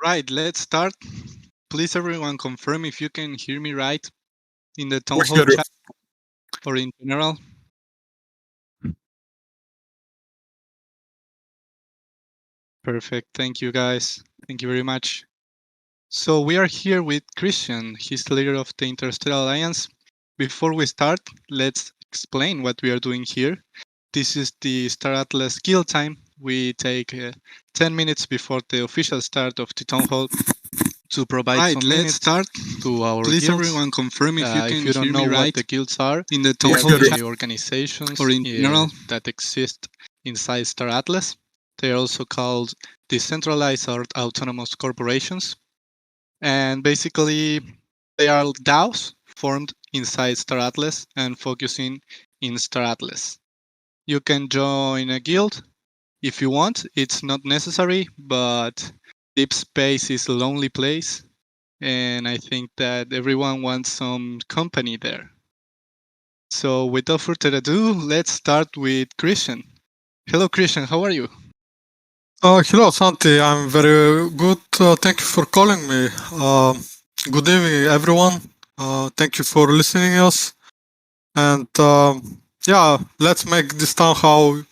Right, let's start. Please, everyone, confirm if you can hear me right in the town hall chat or in general. Perfect. Thank you, guys. Thank you very much. So we are here with Christian. He's the leader of the Interstellar Alliance. Before we start, let's explain what we are doing here. This is the Star Atlas Guild time. We take 10 minutes before the official start of the town hall to provide some minutes to our Please, guilds. everyone, confirm if you can If you don't hear know me what right the guilds are, in the they town are hall the chat. organizations or in general. that exist inside Star Atlas. They are also called decentralized or autonomous corporations. And basically, they are DAOs formed inside Star Atlas and focusing in Star Atlas. You can join a guild if you want. It's not necessary, but Deep Space is a lonely place. And I think that everyone wants some company there. So without further ado, let's start with Christian. Hello, Christian. How are you? Hello, Santi. I'm very good. Thank you for calling me. Good evening, everyone. Thank you for listening to us. And yeah, let's make this town hall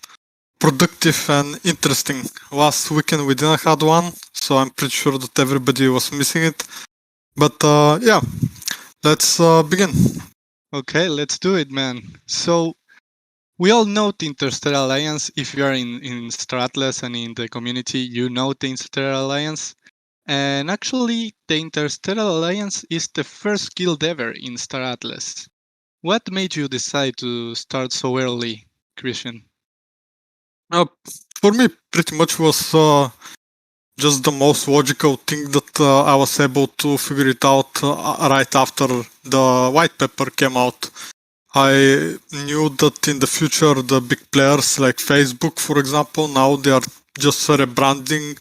productive and interesting. Last weekend we didn't have one, so I'm pretty sure that everybody was missing it. But yeah, let's begin. Okay, let's do it, man. So we all know the Interstellar Alliance. If you are in Star Atlas and in the community, you know the Interstellar Alliance. And actually, the Interstellar Alliance is the first guild ever in Star Atlas. What made you decide to start so early, Christian? For me, pretty much was just the most logical thing that I was able to figure it out right after the white paper came out. I knew that in the future, the big players like Facebook, for example, now they are just rebranding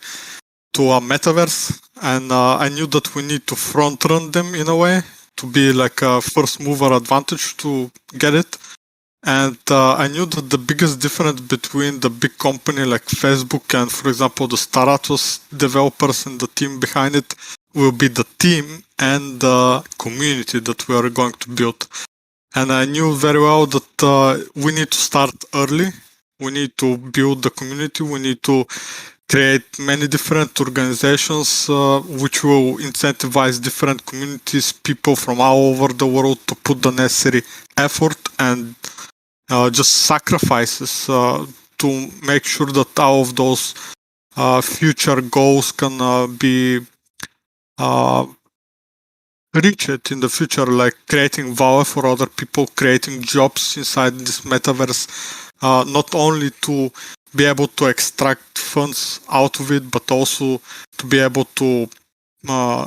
to a metaverse. And I knew that we need to front run them in a way to be like a first mover advantage to get it. And I knew that the biggest difference between the big company like Facebook and, for example, the Star Atlas developers and the team behind it will be the team and the community that we are going to build. And I knew very well that we need to start early. We need to build the community. We need to create many different organizations which will incentivize different communities, people from all over the world to put the necessary effort and just sacrifices to make sure that all of those future goals can be reached in the future, like creating value for other people, creating jobs inside this metaverse, not only to be able to extract funds out of it, but also to be able to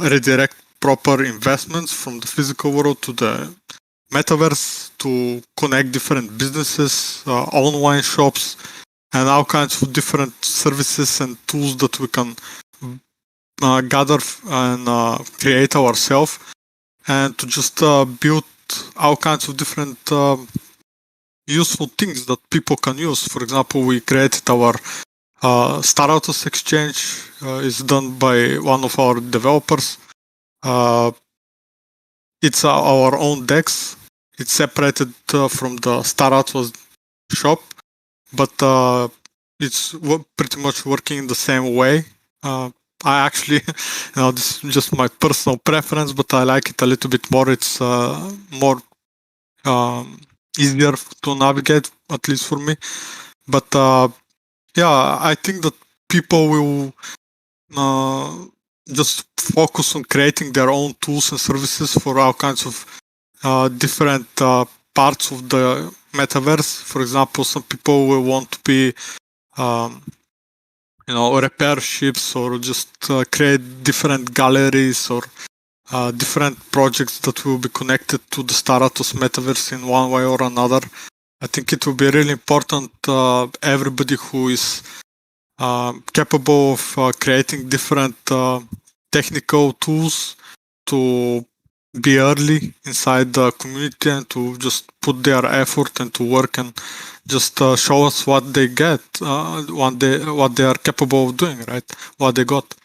redirect proper investments from the physical world to the metaverse, to connect different businesses, online shops, and all kinds of different services and tools that we can gather and create ourselves, and to just build all kinds of different useful things that people can use. For example, we created our Star Atlas exchange. It's done by one of our developers. It's our own DEX. It's separated from the Star Atlas shop, but it's pretty much working in the same way. I actually, this is just my personal preference, but I like it a little bit more. It's more easier to navigate, at least for me. But yeah, I think that people will just focus on creating their own tools and services for all kinds of different parts of the metaverse. For example, some people will want to be repair ships, or just create different galleries or different projects that will be connected to the Star Atlas metaverse in one way or another. I think it will be really important everybody who is capable of creating different technical tools to be early inside the community and to just put their effort and to work and just show us what they get, what they are capable of doing, right? What they got.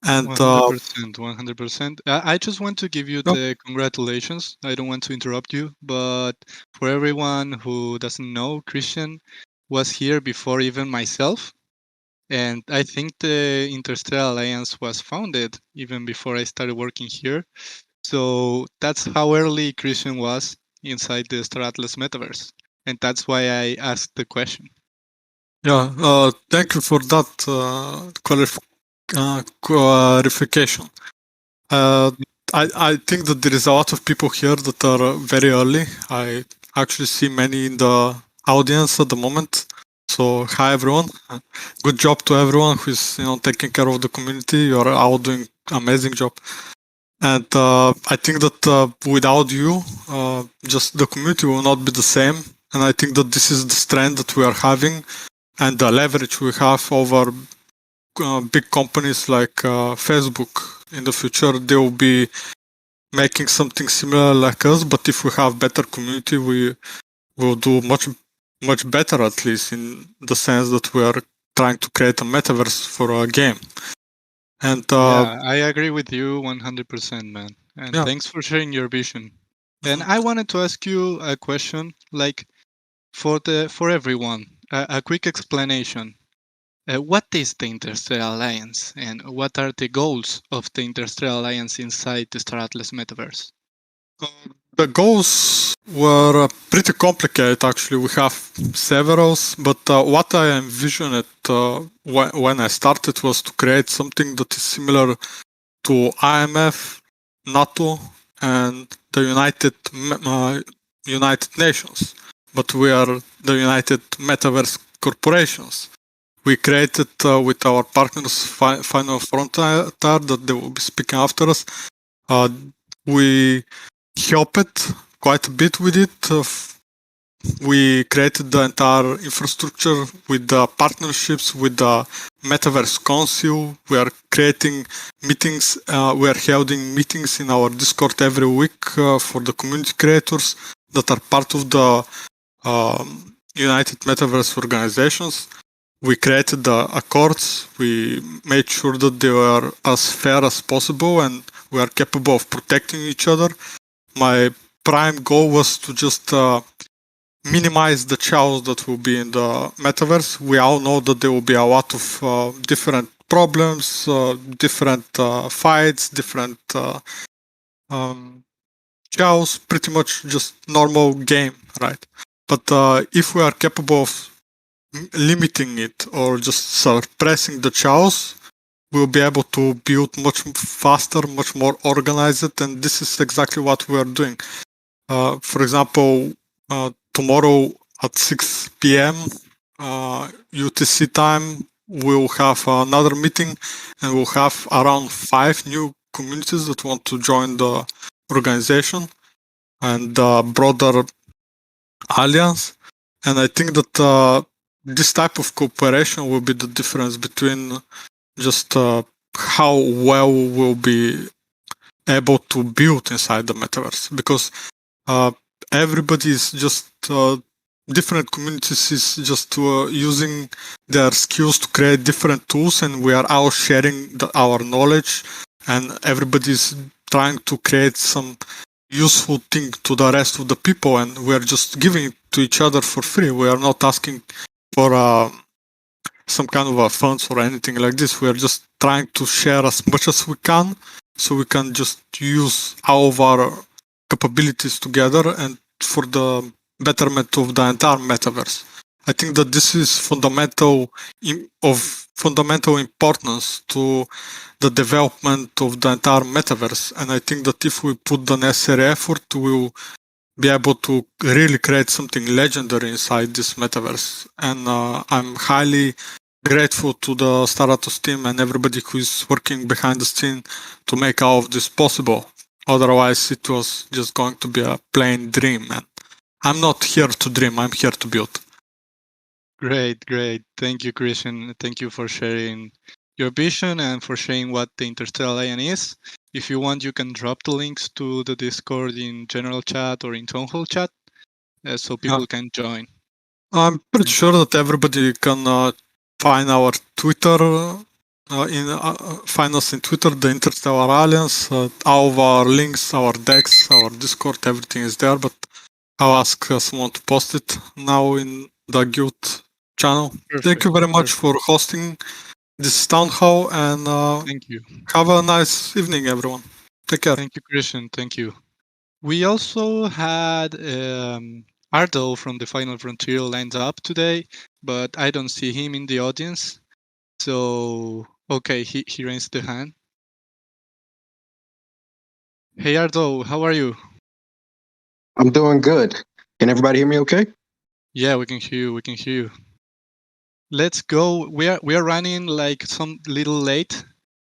And 100%, 100%. I just want to give you Yep. the congratulations. I don't want to interrupt you, but for everyone who doesn't know, Christian was here before even myself. And I think the Interstellar Alliance was founded even before I started working here. So that's how early Christian was inside the Star Atlas metaverse. And that's why I asked the question. yeah, thank you for that clarification. I think that there is a lot of people here that are very early. I actually see many in the audience at the moment. So hi everyone. Good job to everyone who is taking care of the community. You are all doing amazing job. And I think that without you, just the community will not be the same. And I think that this is the strength that we are having and the leverage we have over big companies like Facebook. In the future, they will be making something similar like us. But if we have better community, we will do much better, at least in the sense that we are trying to create a metaverse for a game. And Yeah, I agree with you 100%, man. And yeah. thanks for sharing your vision. And I wanted to ask you a question, like for everyone, a quick explanation. What is the Interstellar Alliance, and what are the goals of the Interstellar Alliance inside the Star Atlas metaverse? The goals were pretty complicated, actually. We have several, but what I envisioned when I started was to create something that is similar to IMF, NATO, and the United Nations. But we are the United Metaverse Corporations. We created with our partners Final Frontier that they will be speaking after us. We helped quite a bit with it. We created the entire infrastructure with the partnerships with the Metaverse Council. We are creating meetings. We are holding meetings in our Discord every week for the community creators that are part of the United Metaverse organizations. We created the accords. We made sure that they were as fair as possible and we are capable of protecting each other. My prime goal was to just minimize the chaos that will be in the metaverse. We all know that there will be a lot of different problems, different fights, different chaos, pretty much just normal game, right? But if we are capable of limiting it or just suppressing the chaos, we'll be able to build much faster, much more organized, and this is exactly what we are doing. For example, tomorrow at 6 p.m. UTC time, we'll have another meeting and we'll have around 5 new communities that want to join the organization and the broader alliance. And I think that this type of cooperation will be the difference between just how well we'll be able to build inside the metaverse, because everybody is just different communities is just using their skills to create different tools, and we are all sharing our knowledge, and everybody's trying to create some useful thing to the rest of the people, and we are just giving it to each other for free. We are not asking for some kind of funds or anything like this. We are just trying to share as much as we can, so we can just use all of our capabilities together and for the betterment of the entire metaverse. I think that this is fundamental importance to the development of the entire metaverse, and I think that if we put the necessary effort, we'll be able to really create something legendary inside this metaverse. And I'm highly grateful to the Star Atlas team and everybody who is working behind the scene to make all of this possible. Otherwise, it was just going to be a plain dream. And I'm not here to dream, I'm here to build. Great. Thank you, Christian. Thank you for sharing your vision and for sharing what the Interstellar Alliance is. If you want, you can drop the links to the Discord in general chat or in town hall chat so people can join. I'm pretty sure that everybody can find our Twitter Find us in Twitter, the Interstellar Alliance. All of our links, our decks, our Discord, everything is there. But I'll ask someone to post it now in the Guild channel. Thank you very much for hosting this town hall, and Thank you. have a nice evening, everyone. Take care. Thank you, Christian. Thank you. We also had Ardo from the Final Frontier lined up today, but I don't see him in the audience. So, okay, he raised the hand. Hey, Ardo, how are you? I'm doing good. Can everybody hear me okay? Yeah, we can hear you. We can hear you. Let's go. We are running like some little late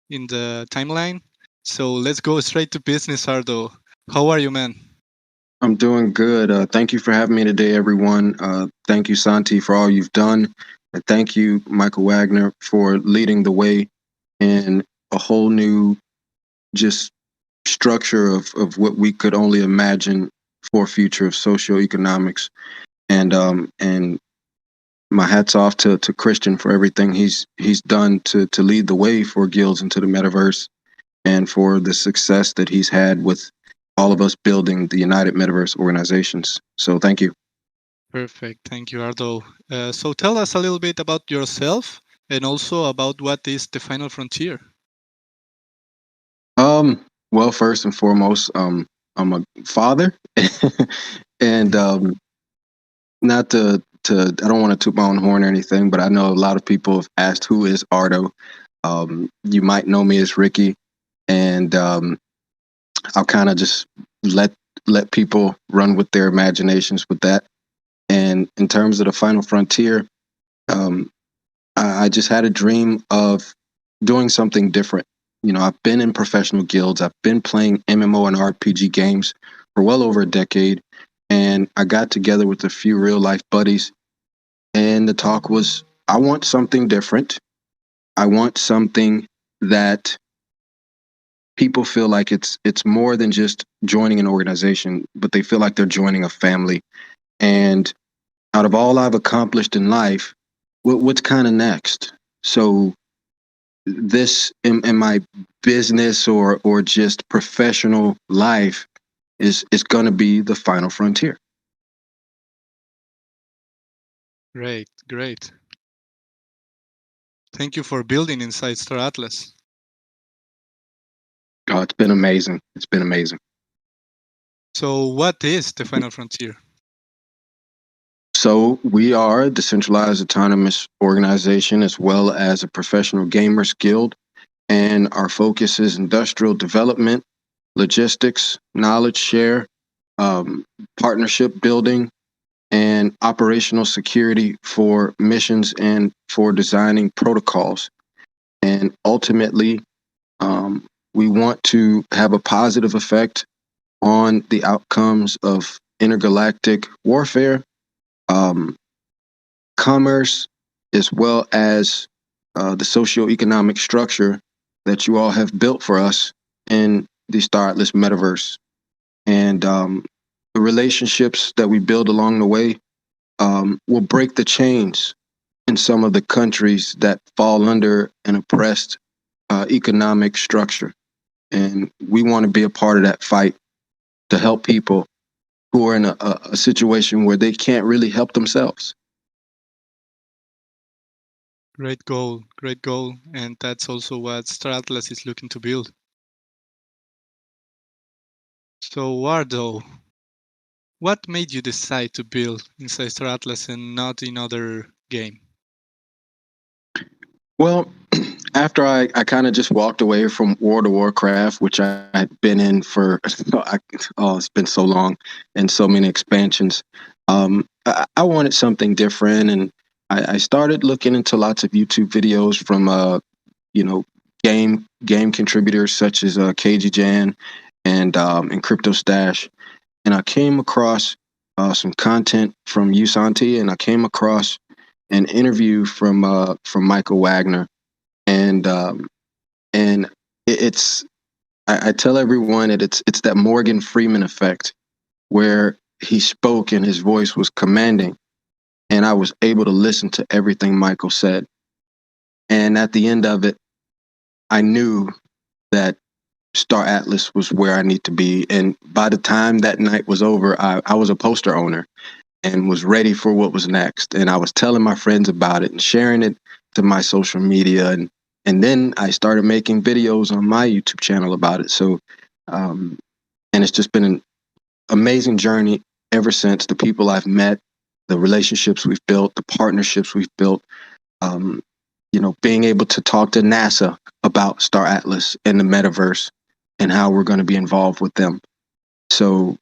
in the timeline. So let's go straight to business, Ardo. How are you, man? I'm doing good. Thank you for having me today, everyone. Thank you, Santi, for all you've done. And thank you, Michael Wagner, for leading the way in a whole new just structure of what we could only imagine for a future of socioeconomics. And my hat's off to Christian for everything he's done to lead the way for guilds into the metaverse and for the success that he's had with all of us building the United Metaverse organizations. So thank you. Perfect. Thank you, Ardo. So tell us a little bit about yourself and also about what is the Final Frontier. Well, first and foremost, I'm a father, and not to I don't want to toot my own horn or anything, but I know a lot of people have asked who is Ardo. You might know me as Ricky, and I'll kind of just let people run with their imaginations with that. And in terms of the Final Frontier, I just had a dream of doing something different. You know, I've been in professional guilds. I've been playing MMO and RPG games for well over a decade. And I got together with a few real life buddies. And the talk was, I want something different. I want something that people feel like it's more than just joining an organization, but they feel like they're joining a family. And out of all I've accomplished in life, what's kind of next? So this in my business or just professional life is going to be the final frontier. Great, great. Thank you for building inside Star Atlas. Oh, it's been amazing. It's been amazing. So what is the Final Frontier? So we are a decentralized autonomous organization as well as a professional gamers guild. And our focus is industrial development, logistics, knowledge share, partnership building, and operational security for missions and for designing protocols. And ultimately, we want to have a positive effect on the outcomes of intergalactic warfare, commerce, as well as the socioeconomic structure that you all have built for us in the Star Atlas metaverse. And the relationships that we build along the way will break the chains in some of the countries that fall under an oppressed economic structure. And we want to be a part of that fight to help people who are in a situation where they can't really help themselves. Great goal, and that's also what Star Atlas is looking to build. So, Wardo, what made you decide to build inside Star Atlas and not in other game? Well, after I kind of just walked away from World of Warcraft, which I had been in for, it's been so long and so many expansions. I wanted something different, and I started looking into lots of YouTube videos from, game contributors such as KG and Crypto Stash, and I came across some content from you, Santi, and I came across an interview from Michael Wagner. And it's I tell everyone that it's that Morgan Freeman effect, where he spoke and his voice was commanding, and I was able to listen to everything Michael said. And at the end of it, I knew that Star Atlas was where I need to be. And by the time that night was over, I was a poster owner and was ready for what was next. And I was telling my friends about it and sharing it to my social media. And then I started making videos on my YouTube channel about it. So, and it's just been an amazing journey ever since. The people I've met, the relationships we've built, the partnerships we've built, being able to talk to NASA about Star Atlas and the metaverse and how we're going to be involved with them. So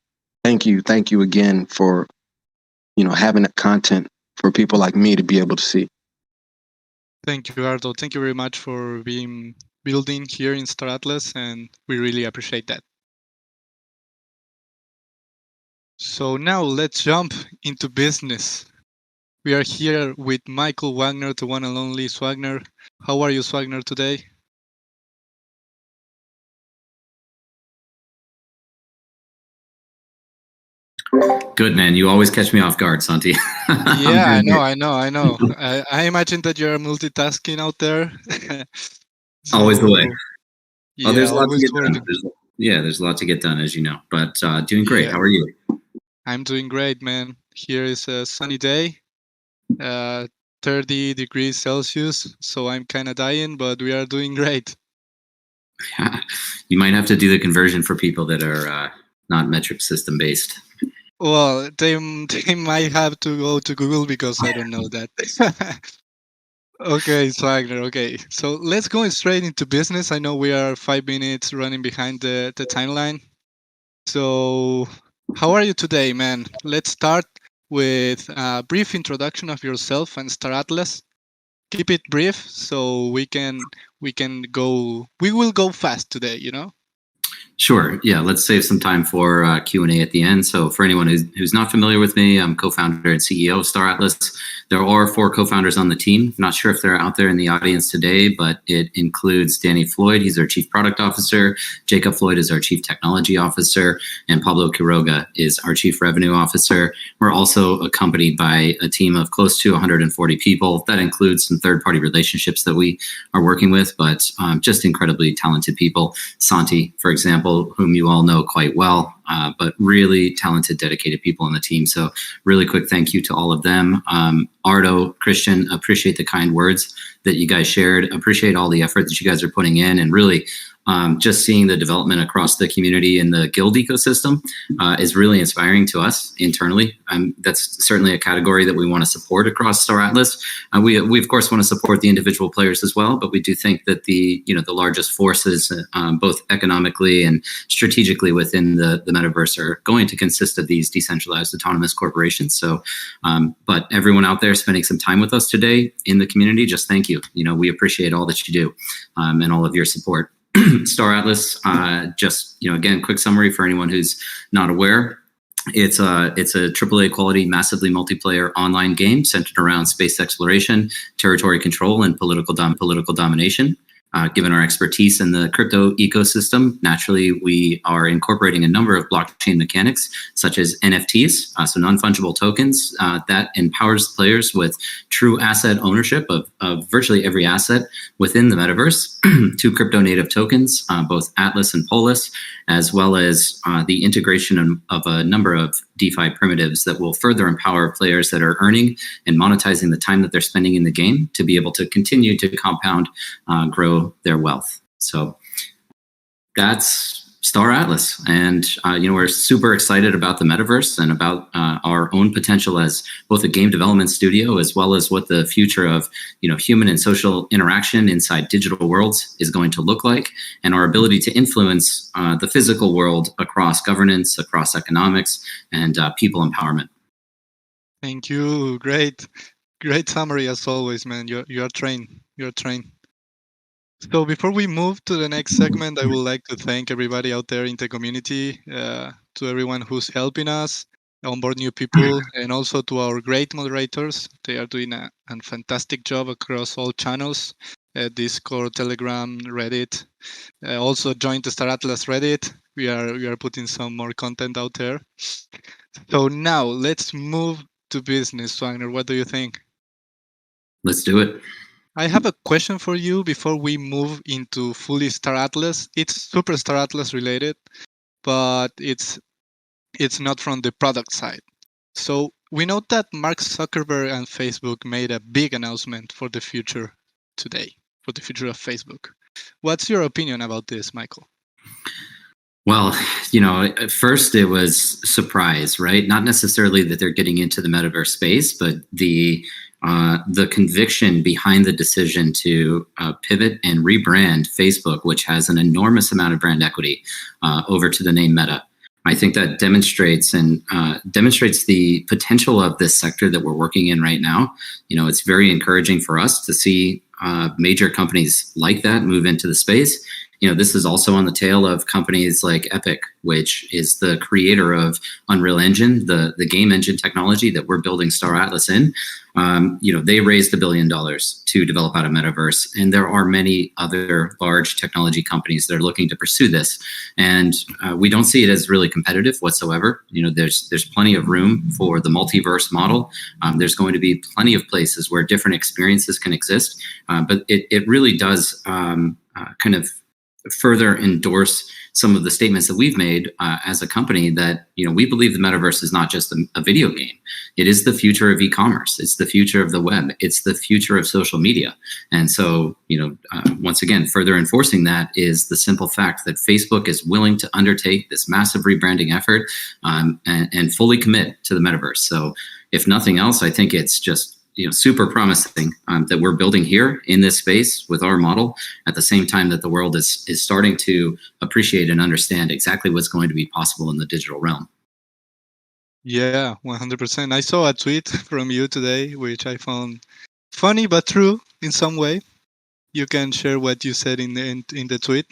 thank you again for, having that content for people like me to be able to see. Thank you, Ardo. Thank you very much for being building here in Star Atlas, and we really appreciate that. So now let's jump into business. We are here with Michael Wagner, the one and only Wagner. How are you, Wagner, today? Good, man. You always catch me off guard, Santi. Yeah, I know. I imagine that you're multitasking out there. Always the way. Yeah, there's a lot to get working. done. There's a lot to get done, as you know. But doing great. Yeah. How are you? I'm doing great, man. Here is a sunny day, 30 degrees Celsius. So I'm kind of dying, but we are doing great. You might have to do the conversion for people that are not metric system based. Well, they might have to go to Google because I don't know that. Okay, Wagner. Okay, so let's go straight into business. I know we are 5 minutes running behind the timeline. So how are you today, man? Let's start with a brief introduction of yourself and Star Atlas. Keep it brief so we will go fast today, Sure. Yeah, let's save some time for Q&A at the end. So for anyone who's not familiar with me, I'm co-founder and CEO of Star Atlas. There are 4 co-founders on the team. Not sure if they're out there in the audience today, but it includes Danny Floyd. He's our Chief Product Officer. Jacob Floyd is our Chief Technology Officer. And Pablo Quiroga is our Chief Revenue Officer. We're also accompanied by a team of close to 140 people. That includes some third-party relationships that we are working with, but just incredibly talented people. Santi, for example, whom you all know quite well, but really talented, dedicated people on the team. So really quick thank you to all of them. Ardo, Christian, appreciate the kind words that you guys shared. Appreciate all the effort that you guys are putting in, and really just seeing the development across the community and the guild ecosystem is really inspiring to us internally. That's certainly a category that we want to support across Star Atlas. We of course want to support the individual players as well, but we do think that the largest forces, both economically and strategically within the metaverse, are going to consist of these decentralized autonomous corporations. So, but everyone out there spending some time with us today in the community, just thank you. We appreciate all that you do and all of your support. Star Atlas, again, quick summary for anyone who's not aware. It's a AAA quality, massively multiplayer online game centered around space exploration, territory control, and political domination. Given our expertise in the crypto ecosystem, naturally, we are incorporating a number of blockchain mechanics, such as NFTs, so non-fungible tokens, that empowers players with true asset ownership of virtually every asset within the metaverse. 2 crypto-native tokens, both Atlas and Polis, as well as the integration of a number of DeFi primitives that will further empower players that are earning and monetizing the time that they're spending in the game to be able to continue to compound, grow their wealth. So that's Star Atlas, and we're super excited about the metaverse and about our own potential as both a game development studio, as well as what the future of human and social interaction inside digital worlds is going to look like, and our ability to influence the physical world across governance, across economics, and people empowerment. Thank you. Great summary as always, man. You're trained. So before we move to the next segment, I would like to thank everybody out there in the community, to everyone who's helping us onboard new people, and also to our great moderators. They are doing a fantastic job across all channels, Discord, Telegram, Reddit. Also join the Star Atlas Reddit. We are putting some more content out there. So now let's move to business, Wagner. What do you think? Let's do it. I have a question for you before we move into fully Star Atlas. It's super Star Atlas related, but it's not from the product side. So we know that Mark Zuckerberg and Facebook made a big announcement for the future today, for the future of Facebook. What's your opinion about this, Michael? Well, you know, at first it was surprise, right? Not necessarily that they're getting into the metaverse space, but the conviction behind the decision to pivot and rebrand Facebook, which has an enormous amount of brand equity, over to the name Meta. I think that demonstrates the potential of this sector that we're working in right now. You know, it's very encouraging for us to see major companies like that move into the space. You know, this is also on the tail of companies like Epic, which is the creator of Unreal Engine, the game engine technology that we're building Star Atlas in. You know, they raised $1 billion to develop out of metaverse, and there are many other large technology companies that are looking to pursue this. And we don't see it as really competitive whatsoever. You know, there's plenty of room for the multiverse model. There's going to be plenty of places where different experiences can exist, but it really does kind of further endorse some of the statements that we've made as a company that, you know, we believe the metaverse is not just a video game. It is the future of e-commerce. It's the future of the web. It's the future of social media. And so, you know, once again, further enforcing that is the simple fact that Facebook is willing to undertake this massive rebranding effort and fully commit to the metaverse. So if nothing else, I think it's just, you know, super promising that we're building here in this space with our model at the same time that the world is starting to appreciate and understand exactly what's going to be possible in the digital realm. Yeah, 100%. I saw a tweet from you today, which I found funny but true in some way. You can share what you said in the tweet.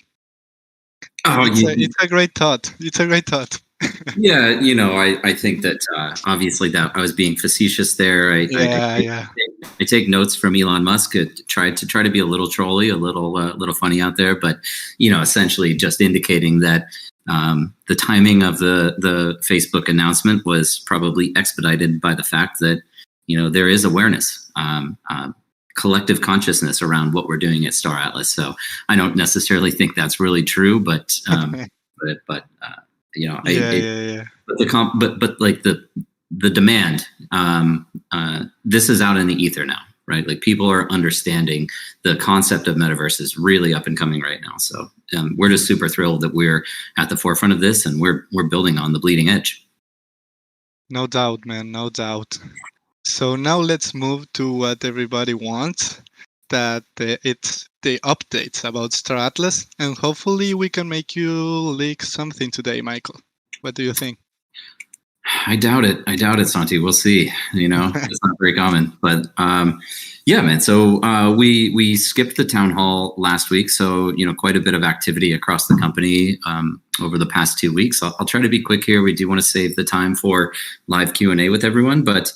It's a great thought. It's a great thought. Yeah, you know, I think that obviously that I was being facetious there. I take notes from Elon Musk. Try to be a little trolly, a little funny out there, but you know, essentially just indicating that the timing of the Facebook announcement was probably expedited by the fact that, you know, there is awareness, collective consciousness around what we're doing at Star Atlas. So I don't necessarily think that's really true, but you know, but like the demand, this is out in the ether now, right? Like people are understanding the concept of metaverse is really up and coming right now. So we're just super thrilled that we're at the forefront of this and we're building on the bleeding edge. No doubt, man, no doubt. So now let's move to what everybody wants, that it's the updates about Star Atlas, and hopefully we can make you leak something today, Michael. What do you think? I doubt it, Santi. We'll see. You know, it's not very common, but yeah, man. So we skipped the town hall last week, so you know, quite a bit of activity across the company over the past 2 weeks. I'll try to be quick here. We do want to save the time for live Q&A with everyone, but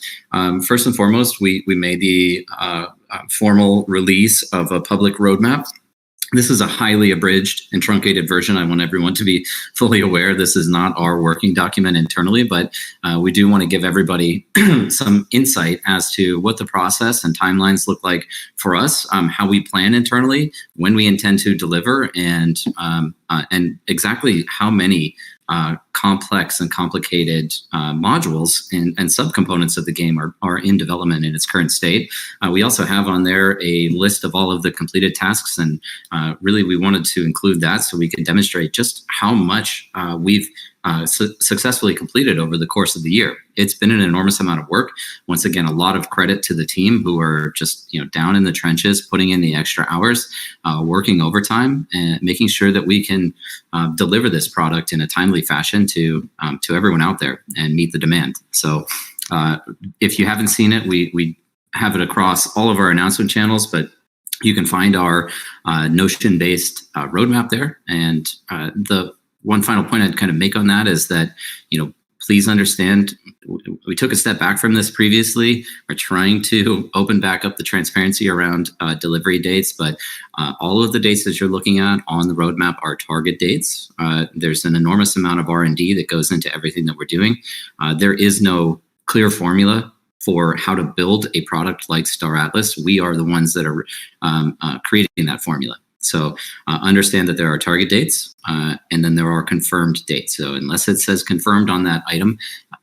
first and foremost, we made the formal release of a public roadmap. This is a highly abridged and truncated version. I want everyone to be fully aware this is not our working document internally, but we do want to give everybody some insight as to what the process and timelines look like for us, how we plan internally, when we intend to deliver, and exactly how many complex and complicated modules and subcomponents of the game are in development in its current state. We also have on there a list of all of the completed tasks, and really we wanted to include that so we can demonstrate just how much we've successfully completed over the course of the year. It's been an enormous amount of work. Once again, a lot of credit to the team who are just, you know, down in the trenches, putting in the extra hours, working overtime, and making sure that we can deliver this product in a timely fashion to everyone out there and meet the demand. So if you haven't seen it, we have it across all of our announcement channels, but you can find our Notion-based roadmap there. And the one final point I'd kind of make on that is that, you know, please understand, we took a step back from this previously. We're trying to open back up the transparency around delivery dates, but all of the dates that you're looking at on the roadmap are target dates. There's an enormous amount of R&D that goes into everything that we're doing. There is no clear formula for how to build a product like Star Atlas, we are the ones that are creating that formula. So understand that there are target dates and then there are confirmed dates. So unless it says confirmed on that item,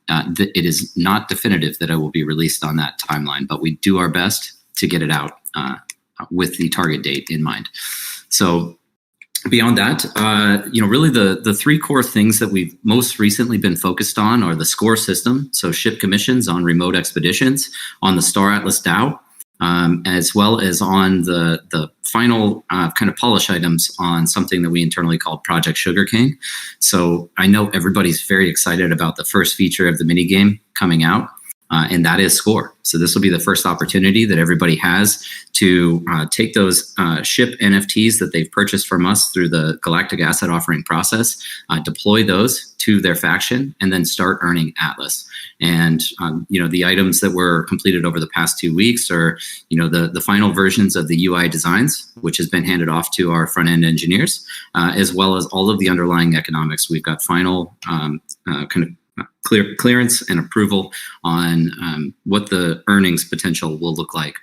it is not definitive that it will be released on that timeline, but we do our best to get it out with the target date in mind. So beyond that, really the three core things that we've most recently been focused on are the score system, so ship commissions on remote expeditions, on the Star Atlas DAO, as well as on the final kind of polish items on something that we internally call Project Sugarcane. So I know everybody's very excited about the first feature of the minigame coming out, and that is score. So this will be the first opportunity that everybody has to take those ship NFTs that they've purchased from us through the Galactic Asset Offering process, deploy those to their faction, and then start earning Atlas. And the items that were completed over the past 2 weeks are the final versions of the UI designs, which has been handed off to our front end engineers, as well as all of the underlying economics. We've got final kind of clearance and approval on what the earnings potential will look like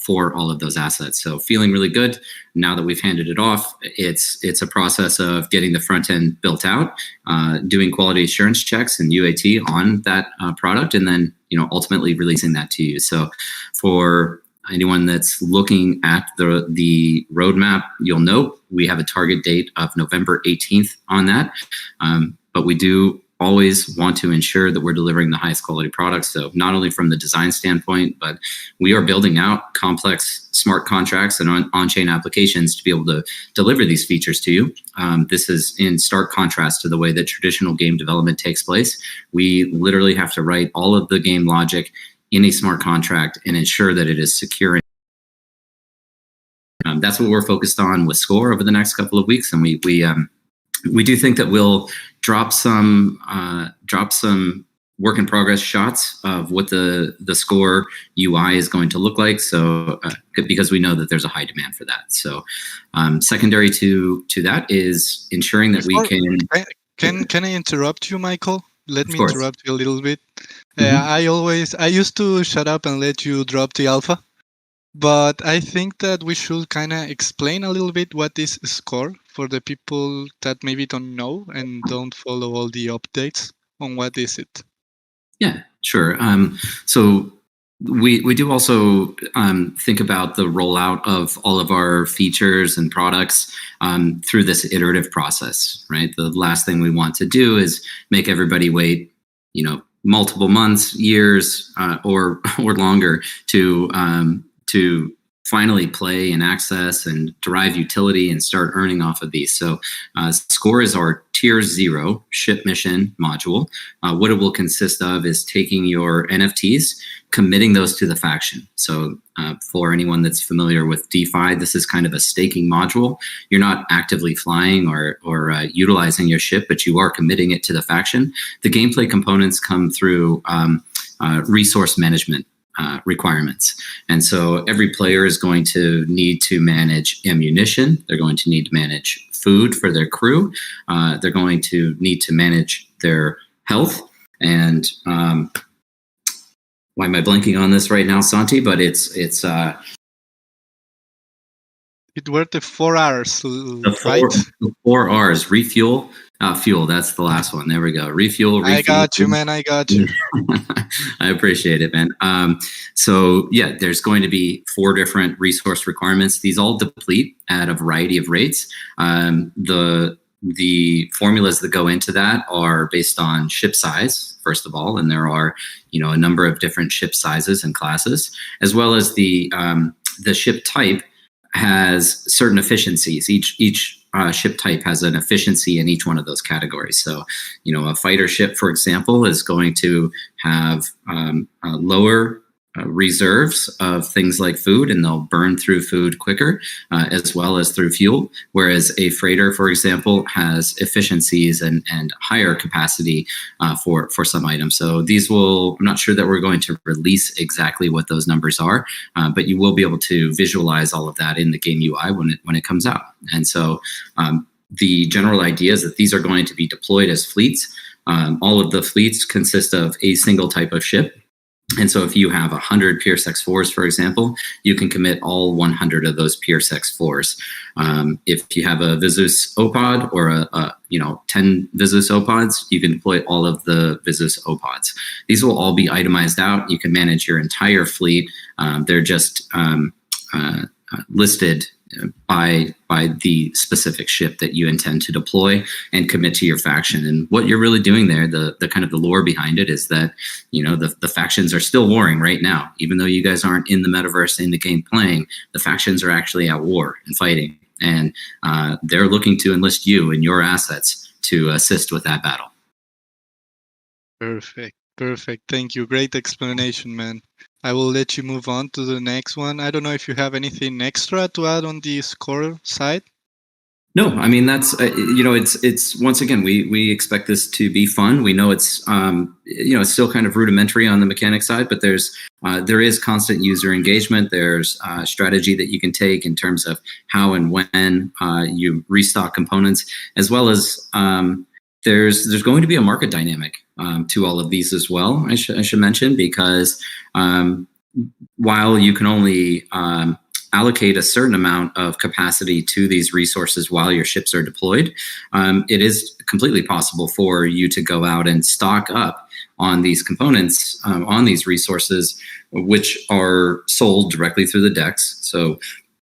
for all of those assets. So feeling really good now that we've handed it off. It's a process of getting the front end built out, doing quality assurance checks and UAT on that product, and then ultimately releasing that to you. So for anyone that's looking at the roadmap, you'll note we have a target date of November 18th on that, but we do always want to ensure that we're delivering the highest quality products. So not only from the design standpoint, but we are building out complex smart contracts and on-chain applications to be able to deliver these features to you. This is in stark contrast to the way that traditional game development takes place. We literally have to write all of the game logic in a smart contract and ensure that it is secure. That's what we're focused on with Score over the next couple of weeks, and we do think that we'll drop some work in progress shots of what the Score UI is going to look like. So because we know that there's a high demand for that. So secondary to that is ensuring that we can. Can I interrupt you, Michael? Let me course. interrupt you a little bit. Mm-hmm. I used to shut up and let you drop the alpha. But I think that we should kind of explain a little bit what is Score for the people that maybe don't know and don't follow all the updates on what is it. Yeah, sure. So we do also think about the rollout of all of our features and products through this iterative process, right? The last thing we want to do is make everybody wait, multiple months, years, or longer to finally play and access and derive utility and start earning off of these. So Score is our tier 0 ship mission module. What it will consist of is taking your NFTs, committing those to the faction. So for anyone that's familiar with DeFi, this is kind of a staking module. You're not actively flying or utilizing your ship, but you are committing it to the faction. The gameplay components come through resource management requirements. And so every player is going to need to manage ammunition. They're going to need to manage food for their crew. They're going to need to manage their health. And why am I blanking on this right now, Santi? But it's it were the 4 R's, right? The 4 R's: refuel, fuel. That's the last one. There we go. Refuel. I got you, man. I got you. I appreciate it, man. So yeah, there's going to be 4 different resource requirements. These all deplete at a variety of rates. The formulas that go into that are based on ship size, first of all, and there are a number of different ship sizes and classes, as well as the ship type has certain efficiencies. Each ship type has an efficiency in each one of those categories. So, a fighter ship, for example, is going to have lower reserves of things like food, and they'll burn through food quicker, as well as through fuel. Whereas a freighter, for example, has efficiencies and higher capacity for some items. So these I'm not sure that we're going to release exactly what those numbers are, but you will be able to visualize all of that in the game UI when it comes out. And so the general idea is that these are going to be deployed as fleets. All of the fleets consist of a single type of ship. And so if you have 100 Pierce X4s, for example, you can commit all 100 of those Pierce X4s. If you have a Vizus OPOD or a 10 Vizus OPODs, you can deploy all of the Vizus OPODs. These will all be itemized out. You can manage your entire fleet. They're just listed by the specific ship that you intend to deploy and commit to your faction. And what you're really doing there, the kind of the lore behind it, is that the factions are still warring right now. Even though you guys aren't in the metaverse in the game playing, the factions are actually at war and fighting, and they're looking to enlist you and your assets to assist with that battle. Perfect. Thank you. Great explanation, man. I will let you move on to the next one. I don't know if you have anything extra to add on the score side. No, I mean, that's, it's once again, we expect this to be fun. We know it's, it's still kind of rudimentary on the mechanic side, but there is constant user engagement. There's strategy that you can take in terms of how and when you restock components, as well as there's going to be a market dynamic to all of these as well. I should mention, because while you can only allocate a certain amount of capacity to these resources while your ships are deployed, it is completely possible for you to go out and stock up on these components, on these resources, which are sold directly through the decks. So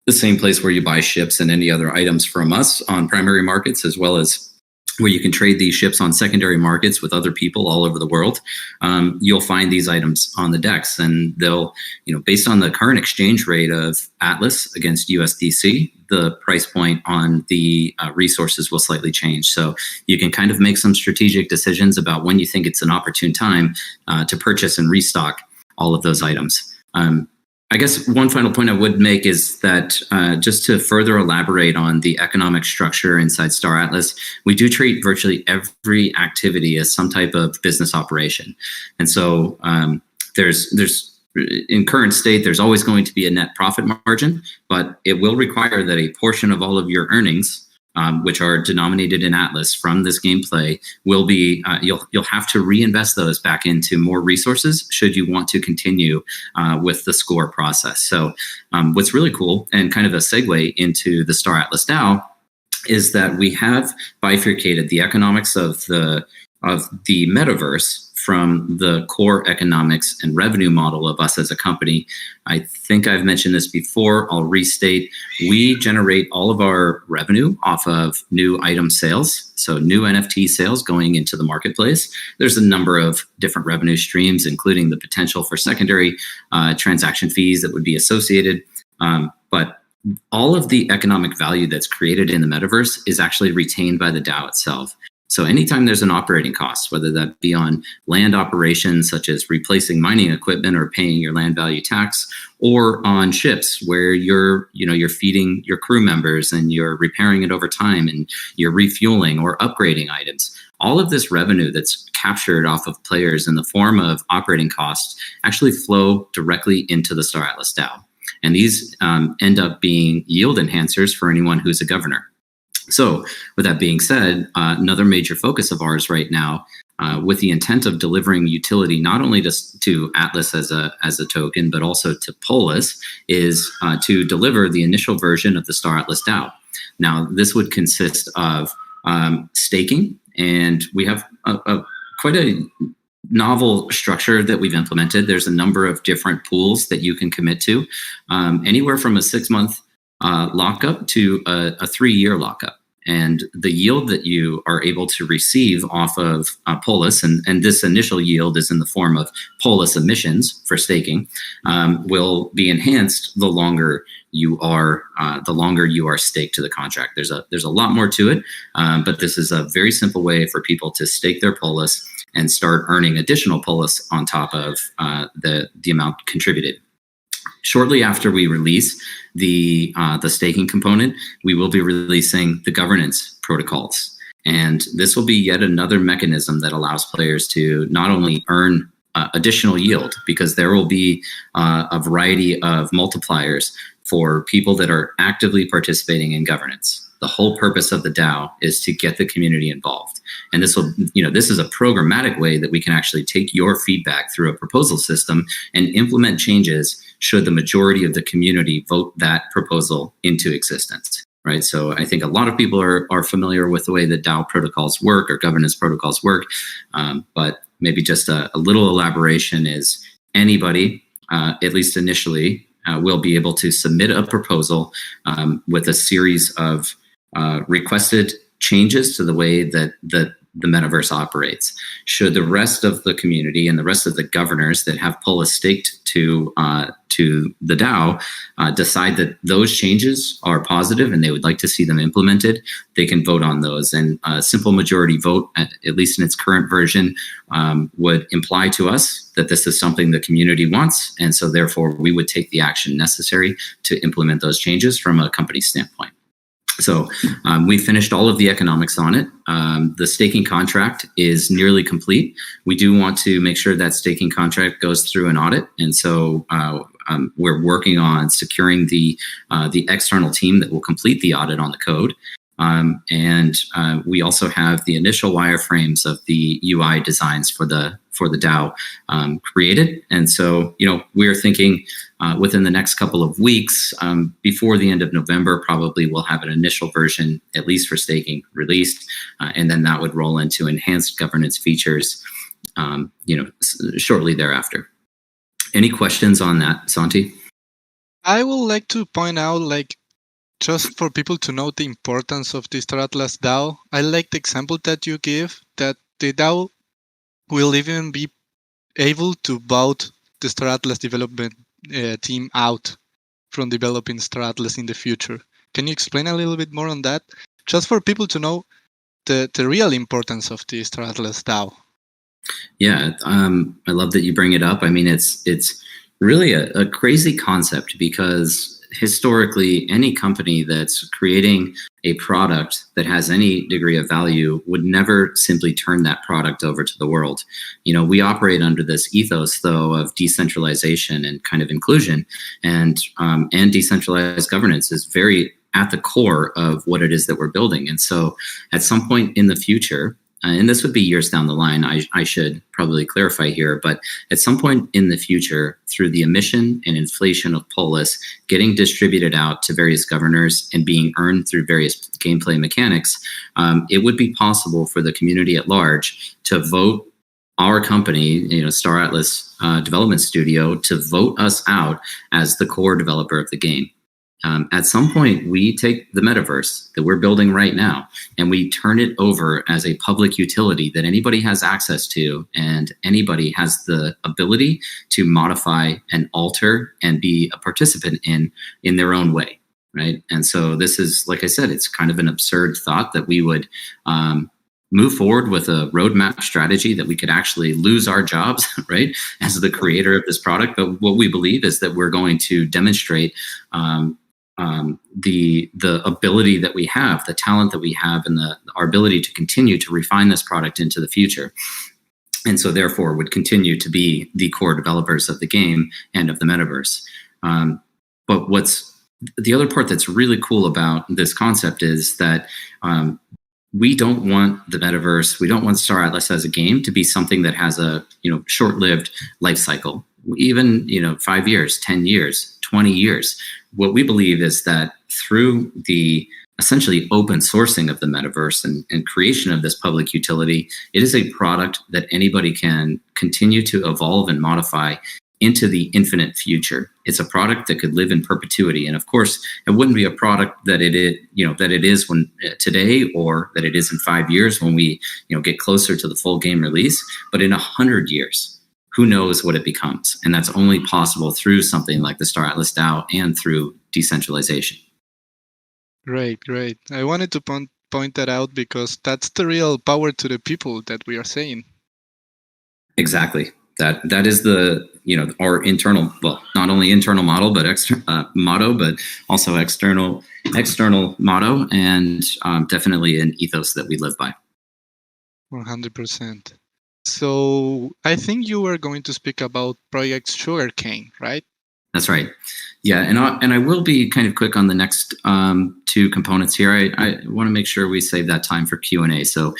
the same place where you buy ships and any other items from us on primary markets, as well as where you can trade these ships on secondary markets with other people all over the world, you'll find these items on the decks, and they'll, based on the current exchange rate of Atlas against USDC, the price point on the resources will slightly change. So you can kind of make some strategic decisions about when you think it's an opportune time to purchase and restock all of those items. I guess one final point I would make is that just to further elaborate on the economic structure inside Star Atlas, we do treat virtually every activity as some type of business operation. And so there's in current state, there's always going to be a net profit margin, but it will require that a portion of all of your earnings, which are denominated in Atlas from this gameplay, will be you'll have to reinvest those back into more resources should you want to continue with the score process. So what's really cool, and kind of a segue into the Star Atlas DAO, is that we have bifurcated the economics of the metaverse from the core economics and revenue model of us as a company. I think I've mentioned this before. I'll restate. We generate all of our revenue off of new item sales, so new NFT sales going into the marketplace. There's a number of different revenue streams, including the potential for secondary transaction fees that would be associated. But all of the economic value that's created in the metaverse is actually retained by the DAO itself. So anytime there's an operating cost, whether that be on land operations, such as replacing mining equipment or paying your land value tax, or on ships where you're feeding your crew members and you're repairing it over time and you're refueling or upgrading items, all of this revenue that's captured off of players in the form of operating costs actually flow directly into the Star Atlas DAO. And these end up being yield enhancers for anyone who's a governor. So with that being said, another major focus of ours right now, with the intent of delivering utility not only to Atlas as a token, but also to Polis, is to deliver the initial version of the Star Atlas DAO. Now, this would consist of staking, and we have quite a novel structure that we've implemented. There's a number of different pools that you can commit to, anywhere from a 6-month lockup to a 3-year lockup. And the yield that you are able to receive off of Polis, and this initial yield is in the form of Polis emissions for staking, will be enhanced the longer you are staked to the contract. There's a lot more to it, but this is a very simple way for people to stake their Polis and start earning additional Polis on top of the amount contributed. Shortly after we release the staking component, we will be releasing the governance protocols. And this will be yet another mechanism that allows players to not only earn additional yield, because there will be a variety of multipliers for people that are actively participating in governance. the whole purpose of the DAO is to get the community involved. And this is a programmatic way that we can actually take your feedback through a proposal system and implement changes should the majority of the community vote that proposal into existence. Right. So I think a lot of people are familiar with the way that DAO protocols work or governance protocols work. But maybe just a little elaboration is anybody, at least initially, will be able to submit a proposal with a series of requested changes to the way that the metaverse operates. Should the rest of the community and the rest of the governors that have Polis staked to the DAO decide that those changes are positive and they would like to see them implemented, they can vote on those. And a simple majority vote, at least in its current version, would imply to us that this is something the community wants. And so therefore, we would take the action necessary to implement those changes from a company standpoint. So we finished all of the economics on it. The staking contract is nearly complete. We do want to make sure that staking contract goes through an audit. And so we're working on securing the external team that will complete the audit on the code. And we also have the initial wireframes of the UI designs for the DAO created. And so, we're thinking within the next couple of weeks, before the end of November, probably we'll have an initial version, at least for staking, released. And then that would roll into enhanced governance features, shortly thereafter. Any questions on that, Santi? I would like to point out, just for people to know the importance of the Star Atlas DAO, I like the example that you give, that the DAO will even be able to vote the Star Atlas development team out from developing Star Atlas in the future. Can you explain a little bit more on that? Just for people to know the real importance of the Star Atlas DAO. Yeah, I love that you bring it up. I mean, it's really a crazy concept because historically, any company that's creating a product that has any degree of value would never simply turn that product over to the world. We operate under this ethos, though, of decentralization and kind of inclusion, and decentralized governance is very at the core of what it is that we're building. And so at some point in the future, and this would be years down the line, I should probably clarify here, but at some point in the future, through the emission and inflation of Polis getting distributed out to various governors and being earned through various gameplay mechanics, it would be possible for the community at large to vote our company, Star Atlas Development Studio, to vote us out as the core developer of the game. At some point, we take the metaverse that we're building right now and we turn it over as a public utility that anybody has access to, and anybody has the ability to modify and alter and be a participant in their own way, right? And so this is, like I said, it's kind of an absurd thought that we would move forward with a roadmap strategy that we could actually lose our jobs, right, as the creator of this product. But what we believe is that we're going to demonstrate the ability that we have, the talent that we have, and our ability to continue to refine this product into the future. And so therefore would continue to be the core developers of the game and of the metaverse. But what's the other part that's really cool about this concept is that we don't want the metaverse, we don't want Star Atlas as a game to be something that has a short-lived life cycle. Even 5 years, 10 years, 20 years. What we believe is that through the essentially open sourcing of the metaverse and creation of this public utility, it is a product that anybody can continue to evolve and modify into the infinite future. It's a product that could live in perpetuity. And of course, it wouldn't be a product that it is when today, or that it is in 5 years when we get closer to the full game release, but in 100 years. Who knows what it becomes? And that's only possible through something like the Star Atlas DAO and through decentralization. Great. I wanted to point that out because that's the real power to the people that we are saying. Exactly. That is the our internal, well, not only internal model but motto, but also external motto, and definitely an ethos that we live by. 100%. So I think you were going to speak about Project Sugarcane, right? That's right. Yeah, and I will be kind of quick on the next two components here. I want to make sure we save that time for Q&A. So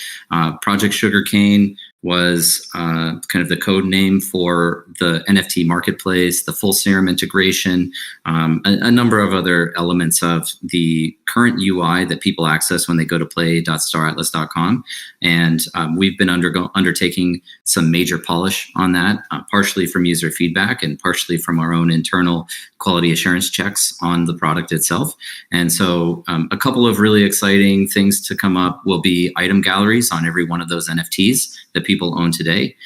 Project Sugarcane was kind of the code name for the NFT marketplace, the full Serum integration, a number of other elements of the current UI that people access when they go to play.staratlas.com. And we've been undertaking some major polish on that, partially from user feedback and partially from our own internal quality assurance checks on the product itself. And so a couple of really exciting things to come up will be item galleries on every one of those NFTs that people own today.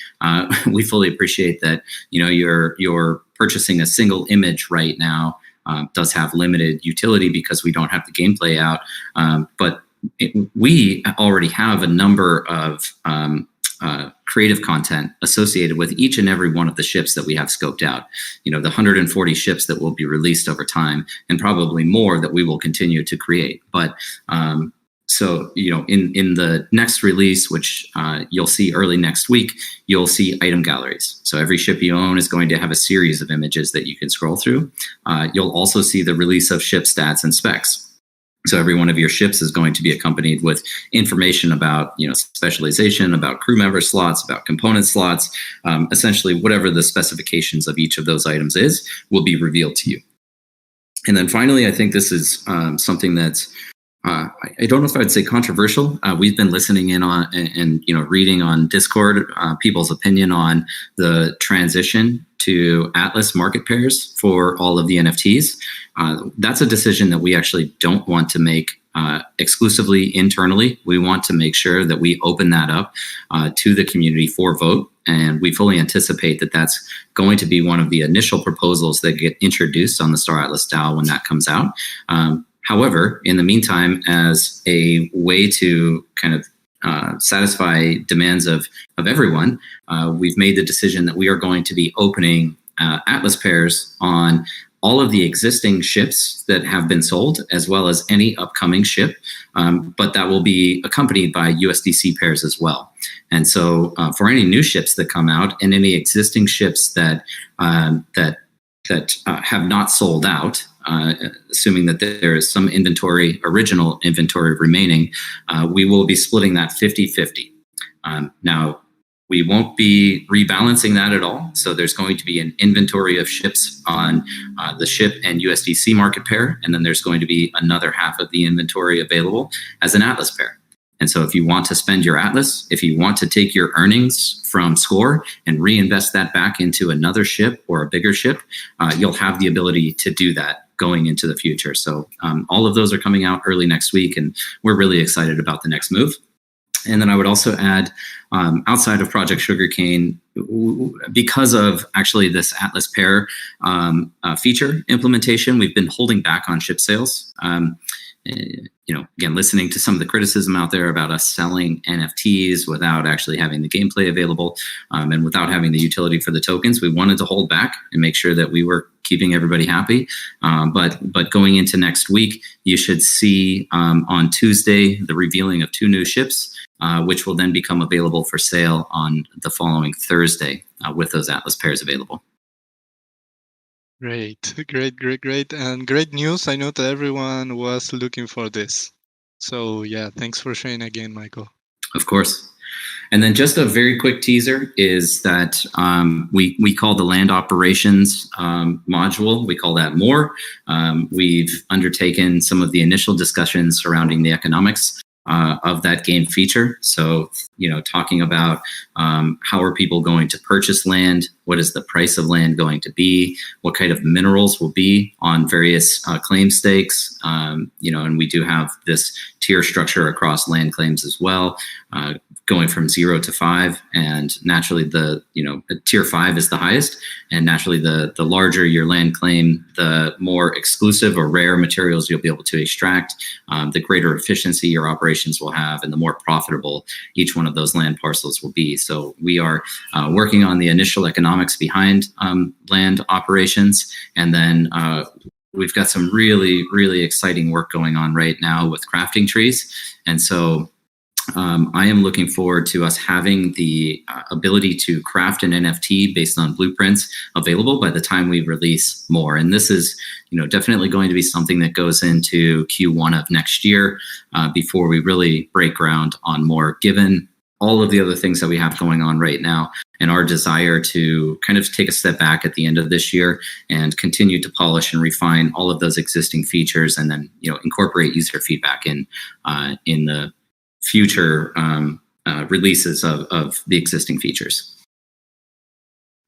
We fully appreciate that, you're purchasing a single image right now does have limited utility because we don't have the gameplay out. But we already have a number of creative content associated with each and every one of the ships that we have scoped out. The 140 ships that will be released over time, and probably more that we will continue to create. But so, in the next release, which you'll see early next week, you'll see item galleries. So every ship you own is going to have a series of images that you can scroll through. You'll also see the release of ship stats and specs. So every one of your ships is going to be accompanied with information about, specialization, about crew member slots, about component slots. Essentially, whatever the specifications of each of those items is, will be revealed to you. And then finally, I think this is something that's I don't know if I'd say controversial. We've been listening in on and reading on Discord people's opinion on the transition to Atlas market pairs for all of the NFTs. That's a decision that we actually don't want to make exclusively internally. We want to make sure that we open that up to the community for vote. And we fully anticipate that that's going to be one of the initial proposals that get introduced on the Star Atlas DAO when that comes out. However, in the meantime, as a way to kind of satisfy demands of everyone, we've made the decision that we are going to be opening Atlas pairs on all of the existing ships that have been sold, as well as any upcoming ship, but that will be accompanied by USDC pairs as well. And so for any new ships that come out and any existing ships that have not sold out, assuming that there is some original inventory remaining, we will be splitting that 50-50. Now, we won't be rebalancing that at all. So there's going to be an inventory of ships on the ship and USDC market pair, and then there's going to be another half of the inventory available as an Atlas pair. And so if you want to spend your Atlas, if you want to take your earnings from Score and reinvest that back into another ship or a bigger ship, you'll have the ability to do that going into the future. So all of those are coming out early next week, and we're really excited about the next move. And then I would also add, outside of Project Sugarcane, because of actually this Atlas pair feature implementation, we've been holding back on ship sales. Again, listening to some of the criticism out there about us selling NFTs without actually having the gameplay available and without having the utility for the tokens, we wanted to hold back and make sure that we were keeping everybody happy. But going into next week, you should see on Tuesday the revealing of 2 new ships, which will then become available for sale on the following Thursday with those Atlas pairs available. Great. And great news. I know that everyone was looking for this. So yeah, thanks for sharing again, Michael. Of course. And then just a very quick teaser is that we call the land operations module, we call that more. We've undertaken some of the initial discussions surrounding the economics of that game feature. So, talking about how are people going to purchase land? What is the price of land going to be? What kind of minerals will be on various claim stakes? And we do have this tier structure across land claims as well, going from 0 to 5. And naturally, tier 5 is the highest. And naturally, the larger your land claim, the more exclusive or rare materials you'll be able to extract, the greater efficiency your operations will have, and the more profitable each one of those land parcels will be. So we are working on the initial economics behind land operations. And then we've got some really, really exciting work going on right now with crafting trees. And so I am looking forward to us having the ability to craft an NFT based on blueprints available by the time we release more. And this is, definitely going to be something that goes into Q1 of next year before we really break ground on more, given all of the other things that we have going on right now and our desire to kind of take a step back at the end of this year and continue to polish and refine all of those existing features, and then, incorporate user feedback in the future releases of the existing features.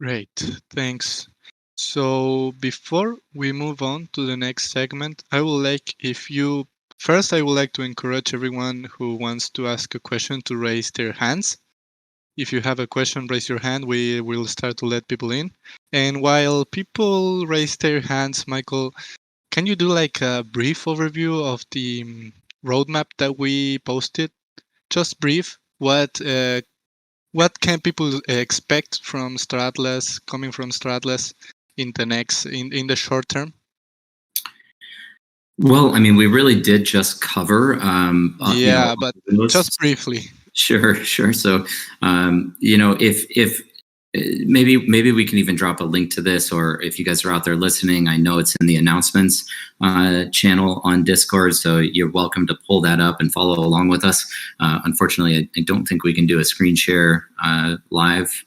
Great, thanks. So before we move on to the next segment, I would like to encourage everyone who wants to ask a question to raise their hands. If you have a question, raise your hand. We will start to let people in. And while people raise their hands, Michael, can you do like a brief overview of the roadmap that we posted? Just brief. What can people expect from Star Atlas, coming from Star Atlas in the short term? Well, I mean, we really did just cover. But just briefly. Sure. So, if maybe we can even drop a link to this, or if you guys are out there listening, I know it's in the announcements channel on Discord, so you're welcome to pull that up and follow along with us. Unfortunately, I don't think we can do a screen share live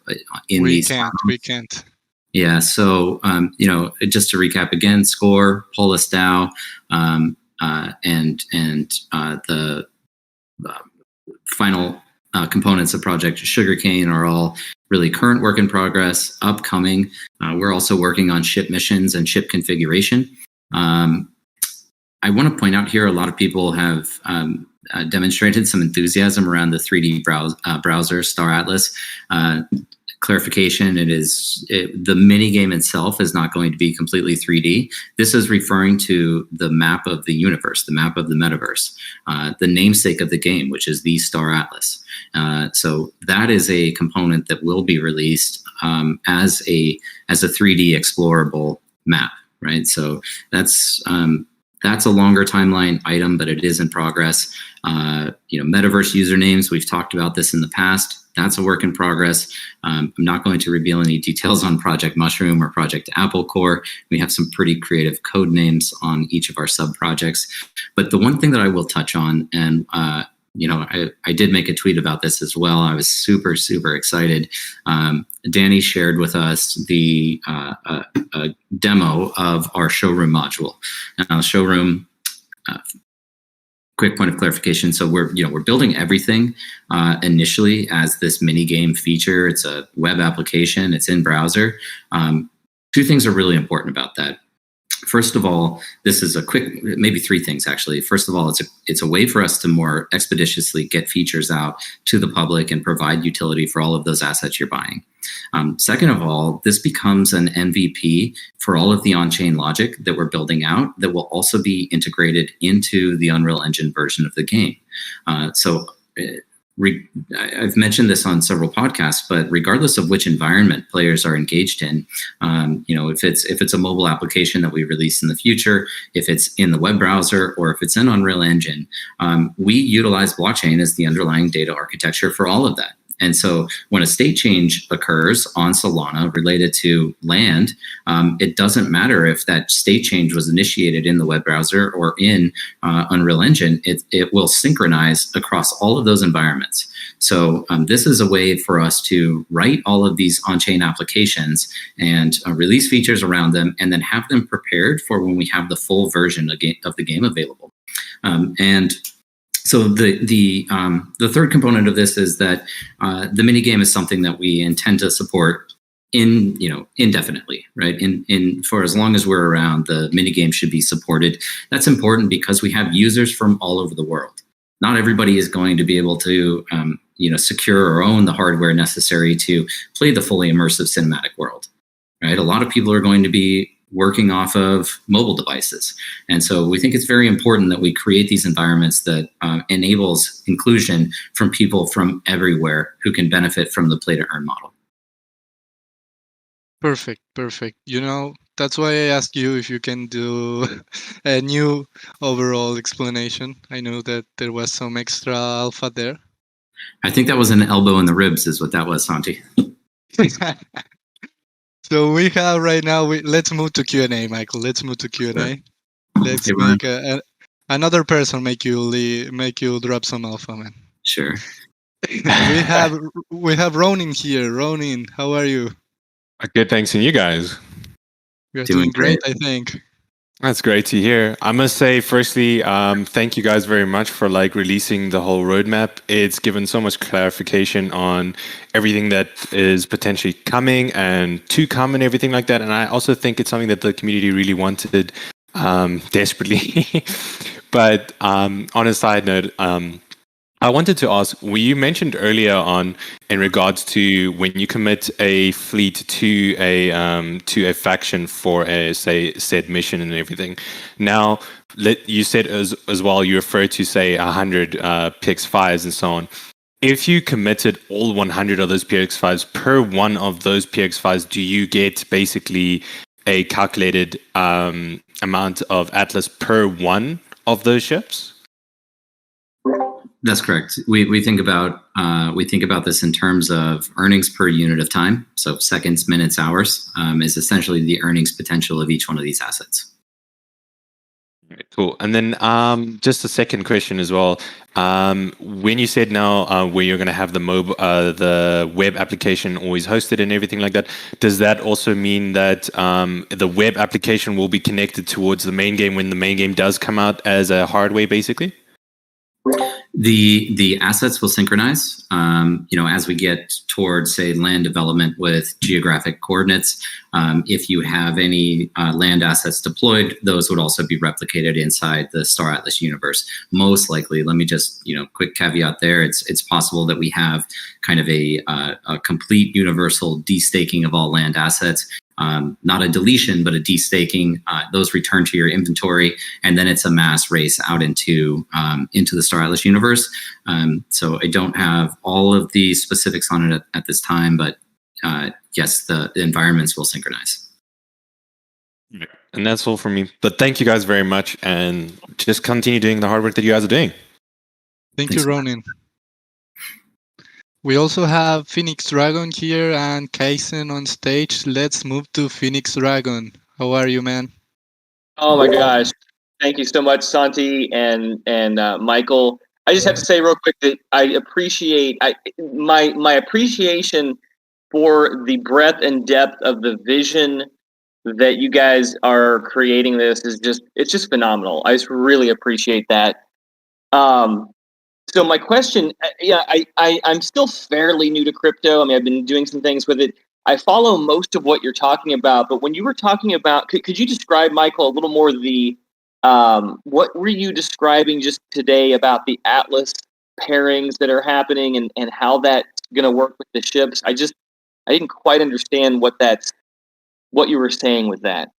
in these. We can't. Yeah. So, just to recap again, Score, Polis DAO, and the final components of Project Sugarcane are all really current work in progress, upcoming. We're also working on ship missions and ship configuration. I want to point out here, a lot of people have demonstrated some enthusiasm around the 3D browser, Star Atlas. Clarification, the mini game itself is not going to be completely 3D. This is referring to the map of the universe, the map of the metaverse, the namesake of the game, which is the Star Atlas. So that is a component that will be released as a 3D explorable map, right? So that's a longer timeline item, but it is in progress. Metaverse usernames, we've talked about this in the past. That's a work in progress. I'm not going to reveal any details on Project Mushroom or Project Apple Core. We have some pretty creative code names on each of our sub-projects. But the one thing that I will touch on, and I did make a tweet about this as well. I was super, super excited. Danny shared with us the demo of our showroom module. Now, showroom, quick point of clarification. So we're building everything initially as this mini game feature. It's a web application. It's in browser. Two things are really important about that. First of all, this is maybe three things actually. First of all, it's a way for us to more expeditiously get features out to the public and provide utility for all of those assets you're buying. Second of all, this becomes an MVP for all of the on-chain logic that we're building out that will also be integrated into the Unreal Engine version of the game. I've mentioned this on several podcasts, but regardless of which environment players are engaged in, if it's a mobile application that we release in the future, if it's in the web browser, or if it's in Unreal Engine, we utilize blockchain as the underlying data architecture for all of that. And so when a state change occurs on Solana related to land, it doesn't matter if that state change was initiated in the web browser or in Unreal Engine, it will synchronize across all of those environments. So this is a way for us to write all of these on-chain applications and release features around them, and then have them prepared for when we have the full version of the game available. So the third component of this is that the mini game is something that we intend to support indefinitely, right? For as long as we're around, the mini game should be supported. That's important because we have users from all over the world. Not everybody is going to be able to secure or own the hardware necessary to play the fully immersive cinematic world, right? A lot of people are going to be working off of mobile devices. And so we think it's very important that we create these environments that enables inclusion from people from everywhere who can benefit from the play to earn model. Perfect. That's why I asked you if you can do a new overall explanation. I know that there was some extra alpha there, I think that was an elbow in the ribs, is what that was, Santi. So we have right now. Let's move to Q&A, Michael. Let's move to Q&A. Sure. Let's Hey, make another person make you drop some alpha, man. Sure. we have Ronin here. Ronin, how are you? Good, thanks, and you guys? You're Doing doing great, I think. That's great to hear. I must say, firstly, thank you guys very much for releasing the whole roadmap. It's given so much clarification on everything that is potentially coming and to come and everything like that. And I also think it's something that the community really wanted desperately. But on a side note, I wanted to ask, you mentioned earlier on in regards to when you commit a fleet to a faction for a said mission and everything. Now, you said as well, you referred to say 100 PX5s and so on. If you committed all 100 of those PX5s per one of those PX5s, do you get basically a calculated amount of Atlas per one of those ships? That's correct. We think about this in terms of earnings per unit of time. So seconds, minutes, hours is essentially the earnings potential of each one of these assets. Cool. And then just a second question as well. When you said now where you're going to have the web application always hosted and everything like that, does that also mean that the web application will be connected towards the main game when the main game does come out as a hardware, basically? The assets will synchronize. As we get towards, say, land development with geographic coordinates, if you have any land assets deployed, those would also be replicated inside the Star Atlas universe. Most likely, let me just, quick caveat there. It's possible that we have kind of a complete universal destaking of all land assets. Not a deletion, but a destaking. Those return to your inventory, and then it's a mass race out into the Star Atlas universe. So I don't have all of the specifics on it at this time, but yes, the environments will synchronize. And that's all from me. But thank you guys very much, and just continue doing the hard work that you guys are doing. Thanks, you, Ronin. We also have Phoenix Dragon here and Kaisen on stage. Let's move to Phoenix Dragon. How are you, man? Oh my gosh. Thank you so much, Santi and Michael. I just have to say real quick that I appreciate my appreciation for the breadth and depth of the vision that you guys are creating. This is just phenomenal. I just really appreciate that. So my question, I'm still fairly new to crypto. I mean, I've been doing some things with it. I follow most of what you're talking about, but when you were talking about, could you describe, Michael, a little more the what were you describing just today about the Atlas pairings that are happening and how that's going to work with the ships? I didn't quite understand what you were saying with that.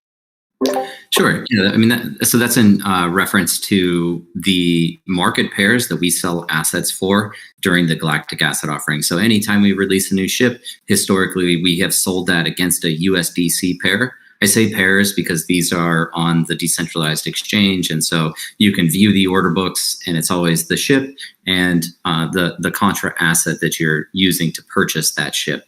Sure. Yeah, I mean, so that's in reference to the market pairs that we sell assets for during the Galactic Asset Offering. So anytime we release a new ship, historically, we have sold that against a USDC pair. I say pairs because these are on the decentralized exchange. And so you can view the order books, and it's always the ship and the contra asset that you're using to purchase that ship.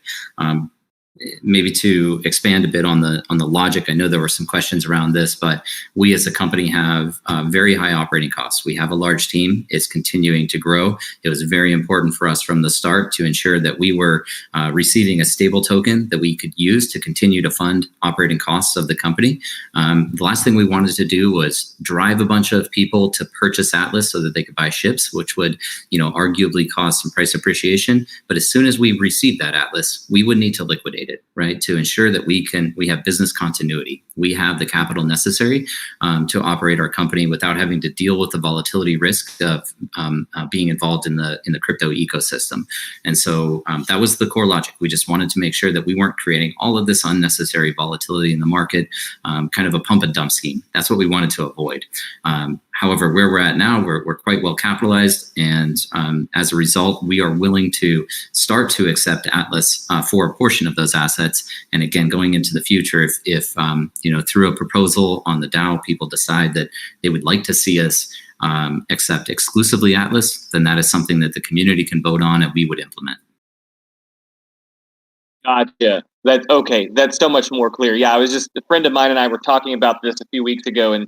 Maybe to expand a bit on the logic, I know there were some questions around this, but we as a company have very high operating costs. We have a large team. It's continuing to grow. It was very important for us from the start to ensure that we were receiving a stable token that we could use to continue to fund operating costs of the company. The last thing we wanted to do was drive a bunch of people to purchase Atlas so that they could buy ships, which would, arguably cause some price appreciation. But as soon as we received that Atlas, we would need to liquidate it, right? To ensure that we have business continuity. We have the capital necessary to operate our company without having to deal with the volatility risk of being involved in the crypto ecosystem. And so that was the core logic. We just wanted to make sure that we weren't creating all of this unnecessary volatility in the market, kind of a pump and dump scheme. That's what we wanted to avoid. However, where we're at now, we're quite well capitalized, and as a result, we are willing to start to accept Atlas for a portion of those assets. And again, going into the future, if through a proposal on the DAO, people decide that they would like to see us accept exclusively Atlas, then that is something that the community can vote on and we would implement. Gotcha. That's so much more clear. Yeah, I was just, a friend of mine and I were talking about this a few weeks ago, and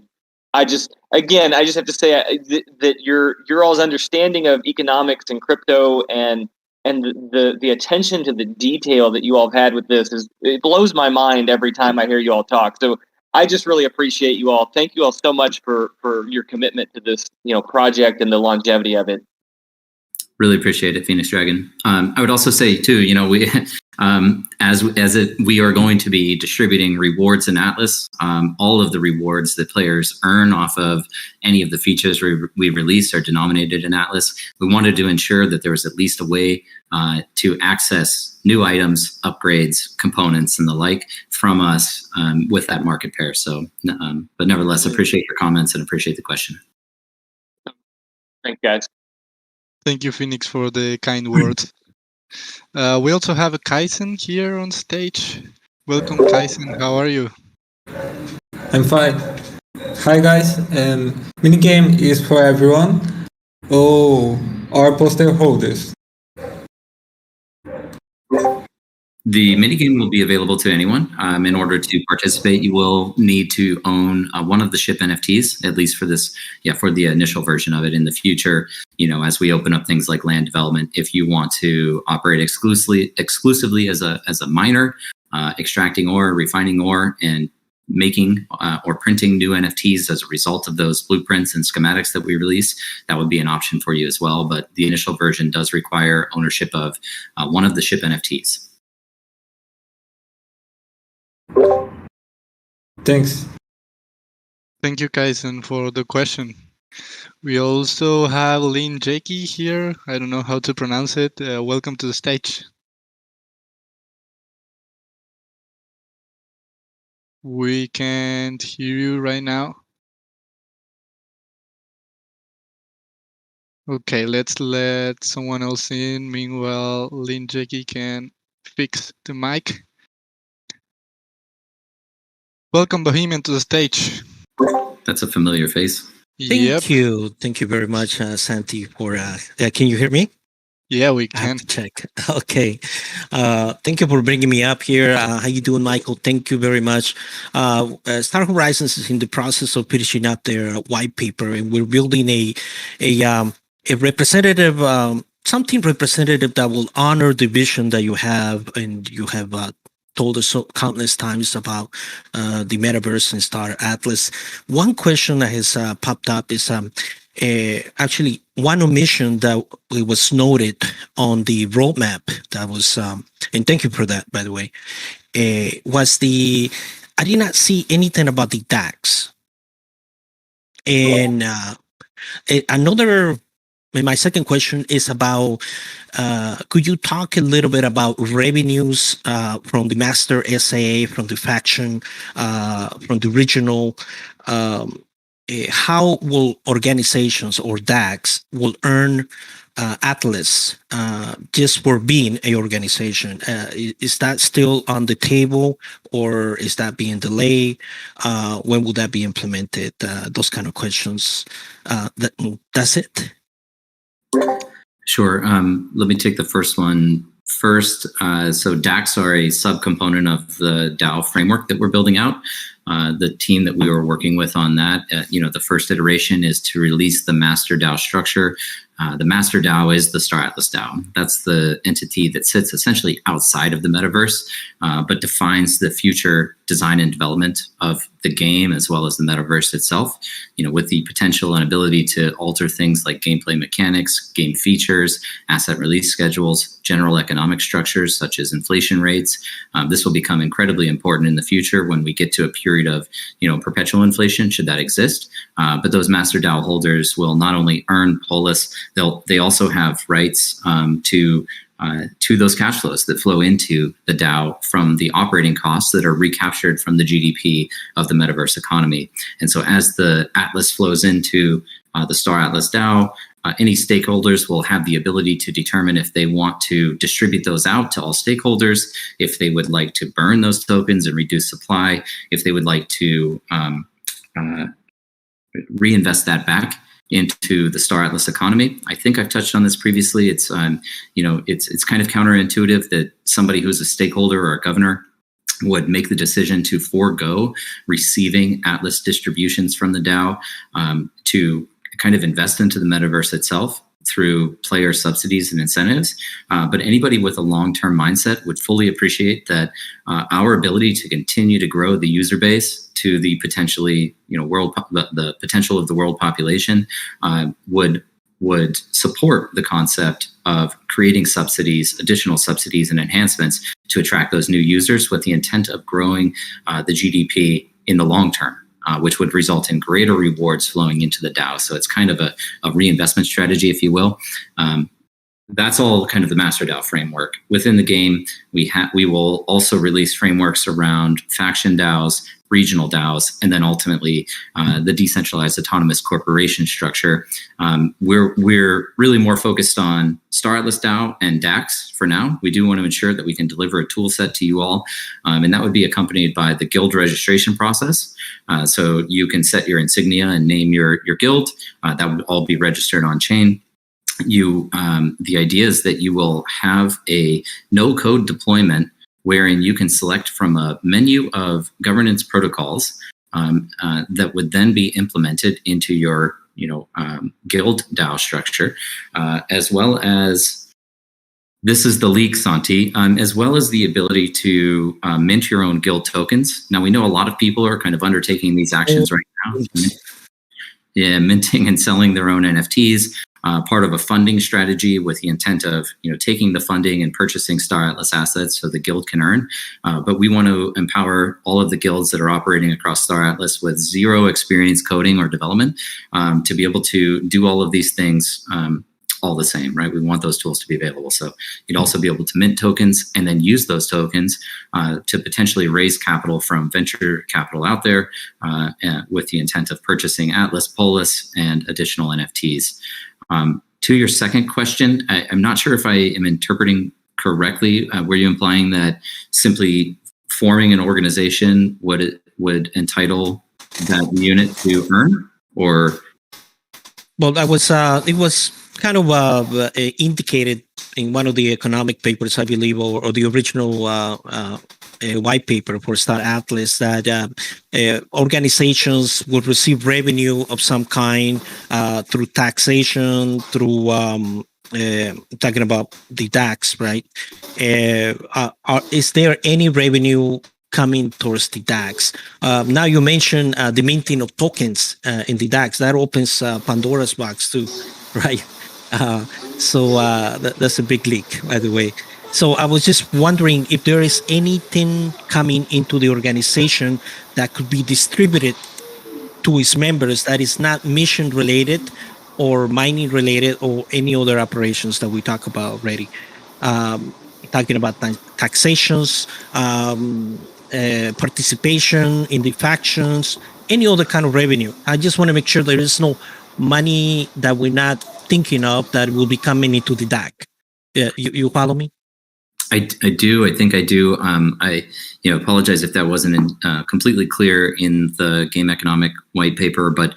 I just have to say that your all's understanding of economics and crypto and the attention to the detail that you all have had with this it blows my mind every time I hear you all talk. So I just really appreciate you all. Thank you all so much for your commitment to this, project and the longevity of it. Really appreciate it, Phoenix Dragon. I would also say too, we we are going to be distributing rewards in Atlas. All of the rewards that players earn off of any of the features we release are denominated in Atlas. We wanted to ensure that there was at least a way to access new items, upgrades, components, and the like from us with that market pair. So, but nevertheless, appreciate your comments and appreciate the question. Thanks, guys. Thank you, Phoenix, for the kind words. We also have a Kaisen here on stage. Welcome, Kaisen. How are you? I'm fine. Hi, guys. Minigame is for everyone. Oh, our poster holders. The minigame will be available to anyone. In order to participate, you will need to own one of the ship NFTs, at least for this, for the initial version of it. In the future, as we open up things like land development, if you want to operate exclusively as a miner, extracting ore, refining ore, and making or printing new NFTs as a result of those blueprints and schematics that we release, that would be an option for you as well. But the initial version does require ownership of one of the ship NFTs. Thanks. Thank you, Kaisen, for the question. We also have Lin Jakey here. I don't know how to pronounce it. Welcome to the stage. We can't hear you right now. Okay, let's let someone else in. Meanwhile, Lin Jakey can fix the mic. Welcome, Bohemian, to the stage. That's a familiar face. Thank you. Thank you very much, Santi, for... can you hear me? Yeah, we I can. have to check. Okay. Thank you for bringing me up here. How you doing, Michael? Thank you very much. Star Horizons is in the process of finishing up their white paper, and we're building a representative, something representative that will honor the vision that you have, and you have told us so countless times about the metaverse and Star Atlas. One question that has popped up is actually one omission that was noted on the roadmap that was, and thank you for that, by the way, was I did not see anything about the DAX. And my second question is about, could you talk a little bit about revenues from the master SAA, from the faction, from the regional, how will organizations or DAX will earn Atlas just for being a organization? Is that still on the table, or is that being delayed? When will that be implemented? Those kind of questions. That's it. Sure. Let me take the first one first. So DAX are a subcomponent of the DAO framework that we're building out. The team that we were working with on that, the first iteration is to release the master DAO structure. The master DAO is the Star Atlas DAO. That's the entity that sits essentially outside of the metaverse, but defines the future design and development of the game as well as the metaverse itself, with the potential and ability to alter things like gameplay mechanics, game features, asset release schedules, general economic structures such as inflation rates. This will become incredibly important in the future when we get to a period of, perpetual inflation, should that exist. But those master DAO holders will not only earn Polis, they also have rights to those cash flows that flow into the DAO from the operating costs that are recaptured from the GDP of the metaverse economy. And so as the Atlas flows into the Star Atlas DAO, any stakeholders will have the ability to determine if they want to distribute those out to all stakeholders, if they would like to burn those tokens and reduce supply, if they would like to reinvest that back into the Star Atlas economy. I think I've touched on this previously. It's it's kind of counterintuitive that somebody who's a stakeholder or a governor would make the decision to forego receiving Atlas distributions from the DAO to kind of invest into the metaverse itself through player subsidies and incentives. But anybody with a long-term mindset would fully appreciate that our ability to continue to grow the user base to the potentially, the potential of the world population would support the concept of creating subsidies, additional subsidies and enhancements to attract those new users with the intent of growing the GDP in the long term, which would result in greater rewards flowing into the DAO. So it's kind of a reinvestment strategy, if you will. That's all kind of the Master DAO framework. Within the game, we will also release frameworks around faction DAOs, regional DAOs, and then ultimately the decentralized autonomous corporation structure. We're really more focused on Star Atlas DAO and DAX for now. We do want to ensure that we can deliver a tool set to you all, and that would be accompanied by the guild registration process. So you can set your insignia and name your guild. That would all be registered on chain. The idea is that you will have a no-code deployment wherein you can select from a menu of governance protocols that would then be implemented into your guild DAO structure, as well as, this is the leak, Santi, as well as the ability to mint your own guild tokens. Now, we know a lot of people are kind of undertaking these actions right now. Yeah, minting and selling their own NFTs. Part of a funding strategy with the intent of taking the funding and purchasing Star Atlas assets so the guild can earn. But we want to empower all of the guilds that are operating across Star Atlas with zero experience coding or development to be able to do all of these things all the same, right? We want those tools to be available. So you'd also be able to mint tokens and then use those tokens to potentially raise capital from venture capital out there with the intent of purchasing Atlas, Polis, and additional NFTs. To your second question, I'm not sure if I am interpreting correctly. Were you implying that simply forming an organization would entitle that unit to earn, or? Well, that was it was kind of indicated in one of the economic papers, I believe, or the original white paper for Star Atlas, that organizations would receive revenue of some kind through taxation, through talking about the DAX, right? Is there any revenue coming towards the DAX? Now you mentioned the minting of tokens in the DAX. That opens Pandora's box too, right? So that's a big leak, by the way. So I was just wondering if there is anything coming into the organization that could be distributed to its members that is not mission related or mining related or any other operations that we talk about already. Talking about taxations, participation in the factions, any other kind of revenue. I just want to make sure there is no money that we're not thinking of that will be coming into the DAC. You follow me? I do. I think I do. I apologize if that wasn't completely clear in the game economic white paper, but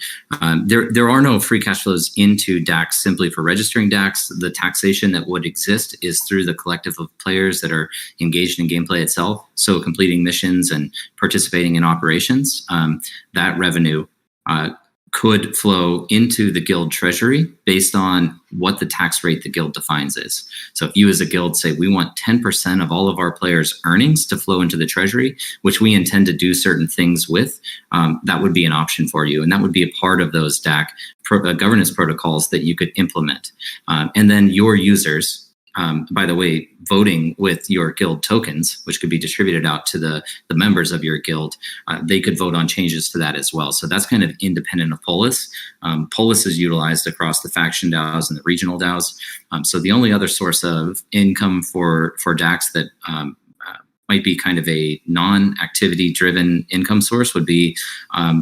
there are no free cash flows into DAX simply for registering DAX. The taxation that would exist is through the collective of players that are engaged in gameplay itself. So completing missions and participating in operations, that revenue could flow into the guild treasury based on what the tax rate the guild defines is. So if you as a guild say, we want 10% of all of our players' earnings to flow into the treasury, which we intend to do certain things with, that would be an option for you. And that would be a part of those DAC governance protocols that you could implement. And then your users, by the way, voting with your guild tokens, which could be distributed out to the members of your guild, they could vote on changes to that as well. So that's kind of independent of Polis. Polis is utilized across the faction DAOs and the regional DAOs. So the only other source of income for DAX that might be kind of a non-activity driven income source would be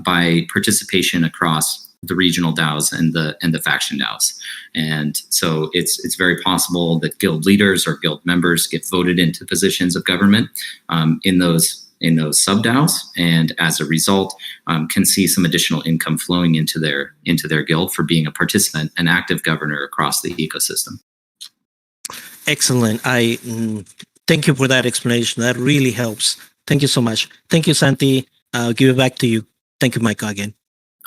by participation across the regional DAOs and the faction DAOs. And so it's very possible that guild leaders or guild members get voted into positions of government in those sub DAOs, and as a result, can see some additional income flowing into their guild for being a participant, an active governor across the ecosystem. Excellent. Thank you for that explanation. That really helps. Thank you so much. Thank you, Santi. I'll give it back to you. Thank you, Michael, again.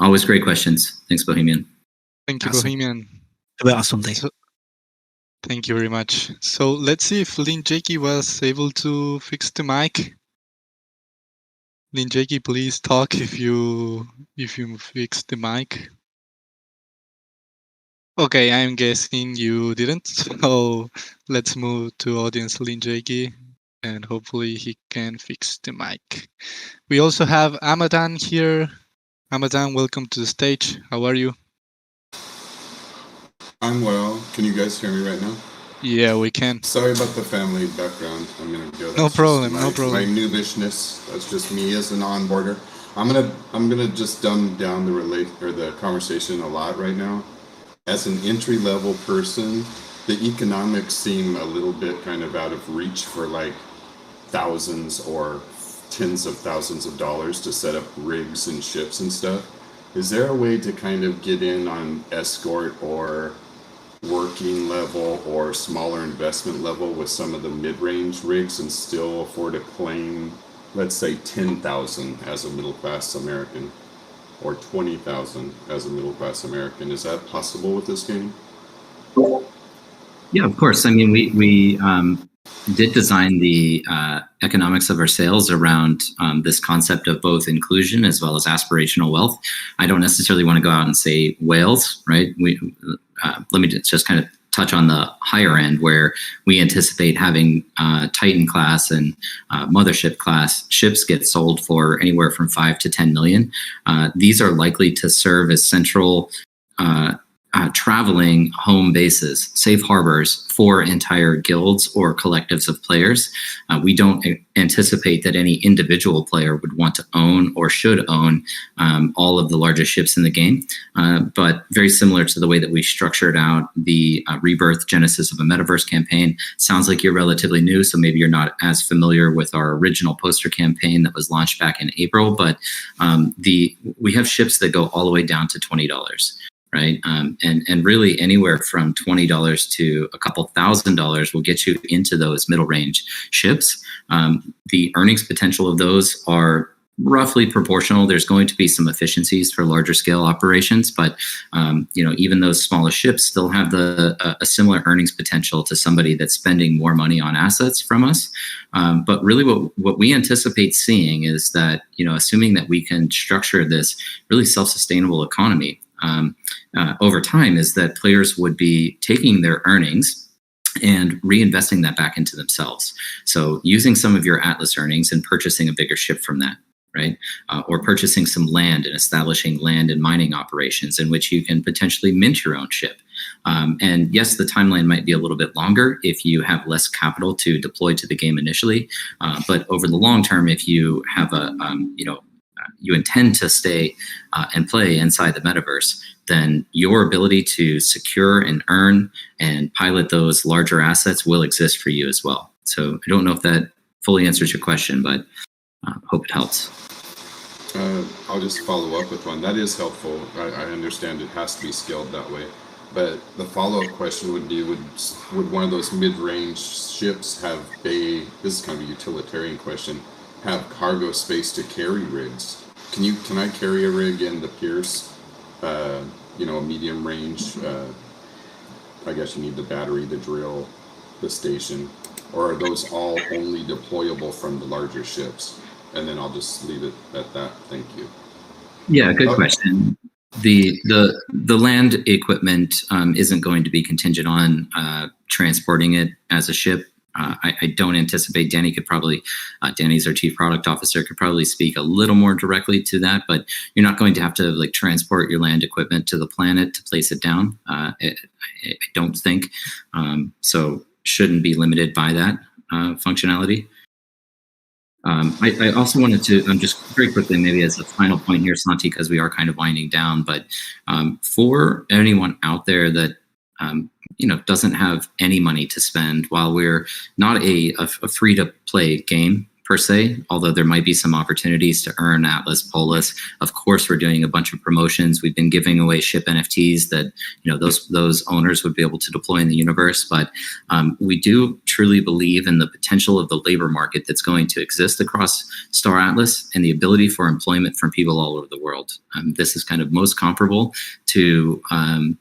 Always great questions. Thanks, Bohemian. Thank you, Awesome. Bohemian. Have an awesome day. Thank you very much. So let's see if Lin Jakey was able to fix the mic. Lin Jakey, please talk if you fixed the mic. Okay, I'm guessing you didn't. So let's move to audience Lin Jakey, and hopefully he can fix the mic. We also have Amadan here. Amadan, welcome to the stage. How are you? I'm well. Can you guys hear me right now? Yeah, we can. Sorry about the family background. I'm gonna go. No problem. No My problem. noobishness. That's just me as an onboarder. I'm gonna just dumb down the conversation a lot right now. As an entry level person, the economics seem a little bit kind of out of reach for like thousands or tens of thousands of dollars to set up rigs and ships and stuff. Is there a way to kind of get in on escort or working level or smaller investment level with some of the mid-range rigs and still afford to claim, let's say, 10,000 as a middle-class American or 20,000 as a middle-class American? Is that possible with this game? Yeah, of course. I mean, we did design the economics of our sales around this concept of both inclusion as well as aspirational wealth. I don't necessarily want to go out and say whales, right? Let me just kind of touch on the higher end where we anticipate having Titan class and mothership class ships get sold for anywhere from 5 to 10 million. These are likely to serve as central traveling home bases, safe harbors for entire guilds or collectives of players. We don't anticipate that any individual player would want to own or should own all of the largest ships in the game. But very similar to the way that we structured out the Rebirth Genesis of a Metaverse campaign. Sounds like you're relatively new, so maybe you're not as familiar with our original poster campaign that was launched back in April. But we have ships that go all the way down to $20. Right. And really anywhere from $20 to a couple $1,000 will get you into those middle range ships. The earnings potential of those are roughly proportional. There's going to be some efficiencies for larger scale operations, but even those smallest ships still have a similar earnings potential to somebody that's spending more money on assets from us. But really what we anticipate seeing is that, assuming that we can structure this really self-sustainable economy, over time, is that players would be taking their earnings and reinvesting that back into themselves. So using some of your Atlas earnings and purchasing a bigger ship from that, right? Or purchasing some land and establishing land and mining operations in which you can potentially mint your own ship. And yes, the timeline might be a little bit longer if you have less capital to deploy to the game initially. But over the long term, if you have you intend to stay and play inside the metaverse, then your ability to secure and earn and pilot those larger assets will exist for you as well. So I don't know if that fully answers your question, but hope it helps. I'll just follow up with one. That is helpful. I understand it has to be scaled that way. But the follow-up question would be, would one of those mid-range ships have this is kind of a utilitarian question, have cargo space to carry rigs? Can I carry a rig in the Pierce, a medium range? I guess you need the battery, the drill, the station, or are those all only deployable from the larger ships? And then I'll just leave it at that. Thank you. Yeah, good question. The land equipment isn't going to be contingent on transporting it as a ship. I don't anticipate Danny's our chief product officer, could probably speak a little more directly to that, but you're not going to have to transport your land equipment to the planet to place it down. I don't think. So shouldn't be limited by that functionality. I also wanted to, just very quickly, maybe as a final point here, Santi, because we are kind of winding down, but for anyone out there that doesn't have any money to spend, while we're not a free-to-play game per se, although there might be some opportunities to earn Atlas, Polis. Of course, we're doing a bunch of promotions. We've been giving away ship NFTs that, those owners would be able to deploy in the universe. But we do truly believe in the potential of the labor market that's going to exist across Star Atlas and the ability for employment from people all over the world. This is kind of most comparable to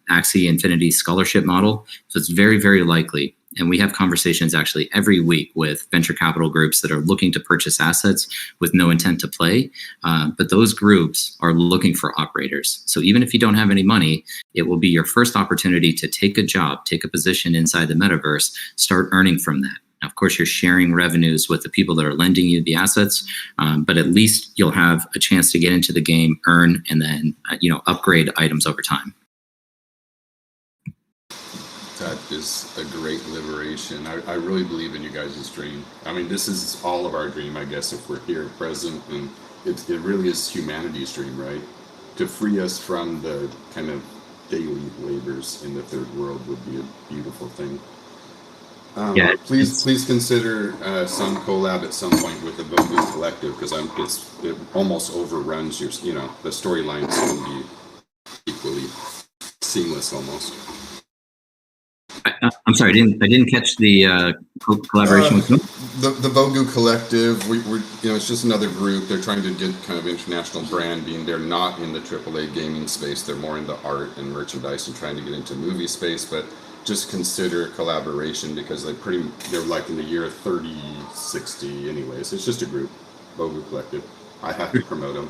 Axie Infinity's scholarship model. So it's very, very likely. And we have conversations actually every week with venture capital groups that are looking to purchase assets with no intent to play. But those groups are looking for operators. So even if you don't have any money, it will be your first opportunity to take a job, take a position inside the metaverse, start earning from that. Now, of course, you're sharing revenues with the people that are lending you the assets, but at least you'll have a chance to get into the game, earn, and then upgrade items over time. That is a great liberation. I really believe in you guys' dream. I mean, this is all of our dream, I guess, if we're here present. And it really is humanity's dream, right? To free us from the kind of daily labors in the third world would be a beautiful thing. Please consider some collab at some point with the Voodoo Collective, because it almost overruns your, the storylines can be equally seamless almost. I'm sorry, I didn't catch the collaboration with them. The Vogu Collective, we're it's just another group. They're trying to get kind of international branding. They're not in the AAA gaming space. They're more into art and merchandise and trying to get into movie space. But just consider collaboration because they're like in the year 3060 anyways. It's just a group, Vogu Collective. I have to promote them.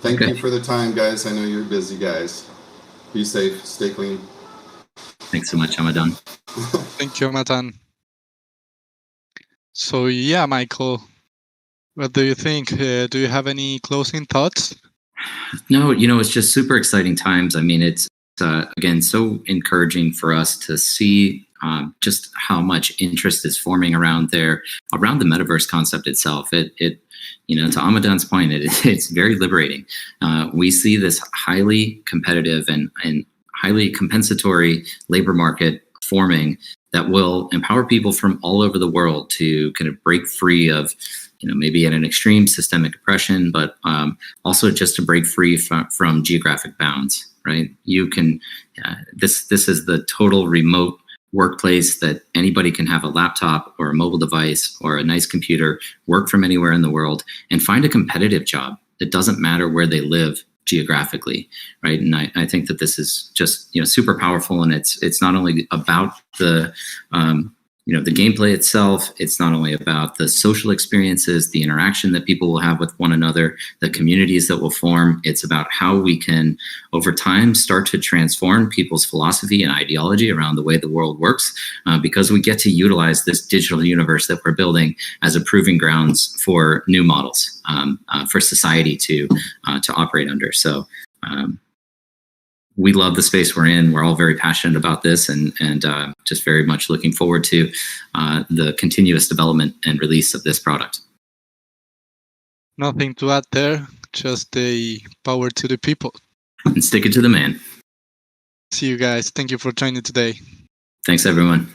Thank you for the time, guys. I know you're busy, guys. Be safe. Stay clean. Thanks so much, Hamadan. Thank you, Hamadan. So yeah, Michael, what do you think? Do you have any closing thoughts? No, it's just super exciting times. I mean, it's again so encouraging for us to see just how much interest is forming around the metaverse concept itself. It to Hamadan's point, it's very liberating. We see this highly competitive and highly compensatory labor market forming that will empower people from all over the world to kind of break free of, maybe at an extreme systemic oppression, but also just to break free from geographic bounds, right? You can, this is the total remote workplace that anybody can have a laptop or a mobile device or a nice computer, work from anywhere in the world and find a competitive job. It doesn't matter where they live geographically, right? And I think that this is just super powerful, and it's not only about the the gameplay itself. It's not only about the social experiences, the interaction that people will have with one another, the communities that will form. It's about how we can, over time, start to transform people's philosophy and ideology around the way the world works, because we get to utilize this digital universe that we're building as a proving grounds for new models for society to operate under. So we love the space we're in. We're all very passionate about this, and just very much looking forward to the continuous development and release of this product. Nothing to add there, just a power to the people. And stick it to the man. See you guys. Thank you for joining today. Thanks, everyone.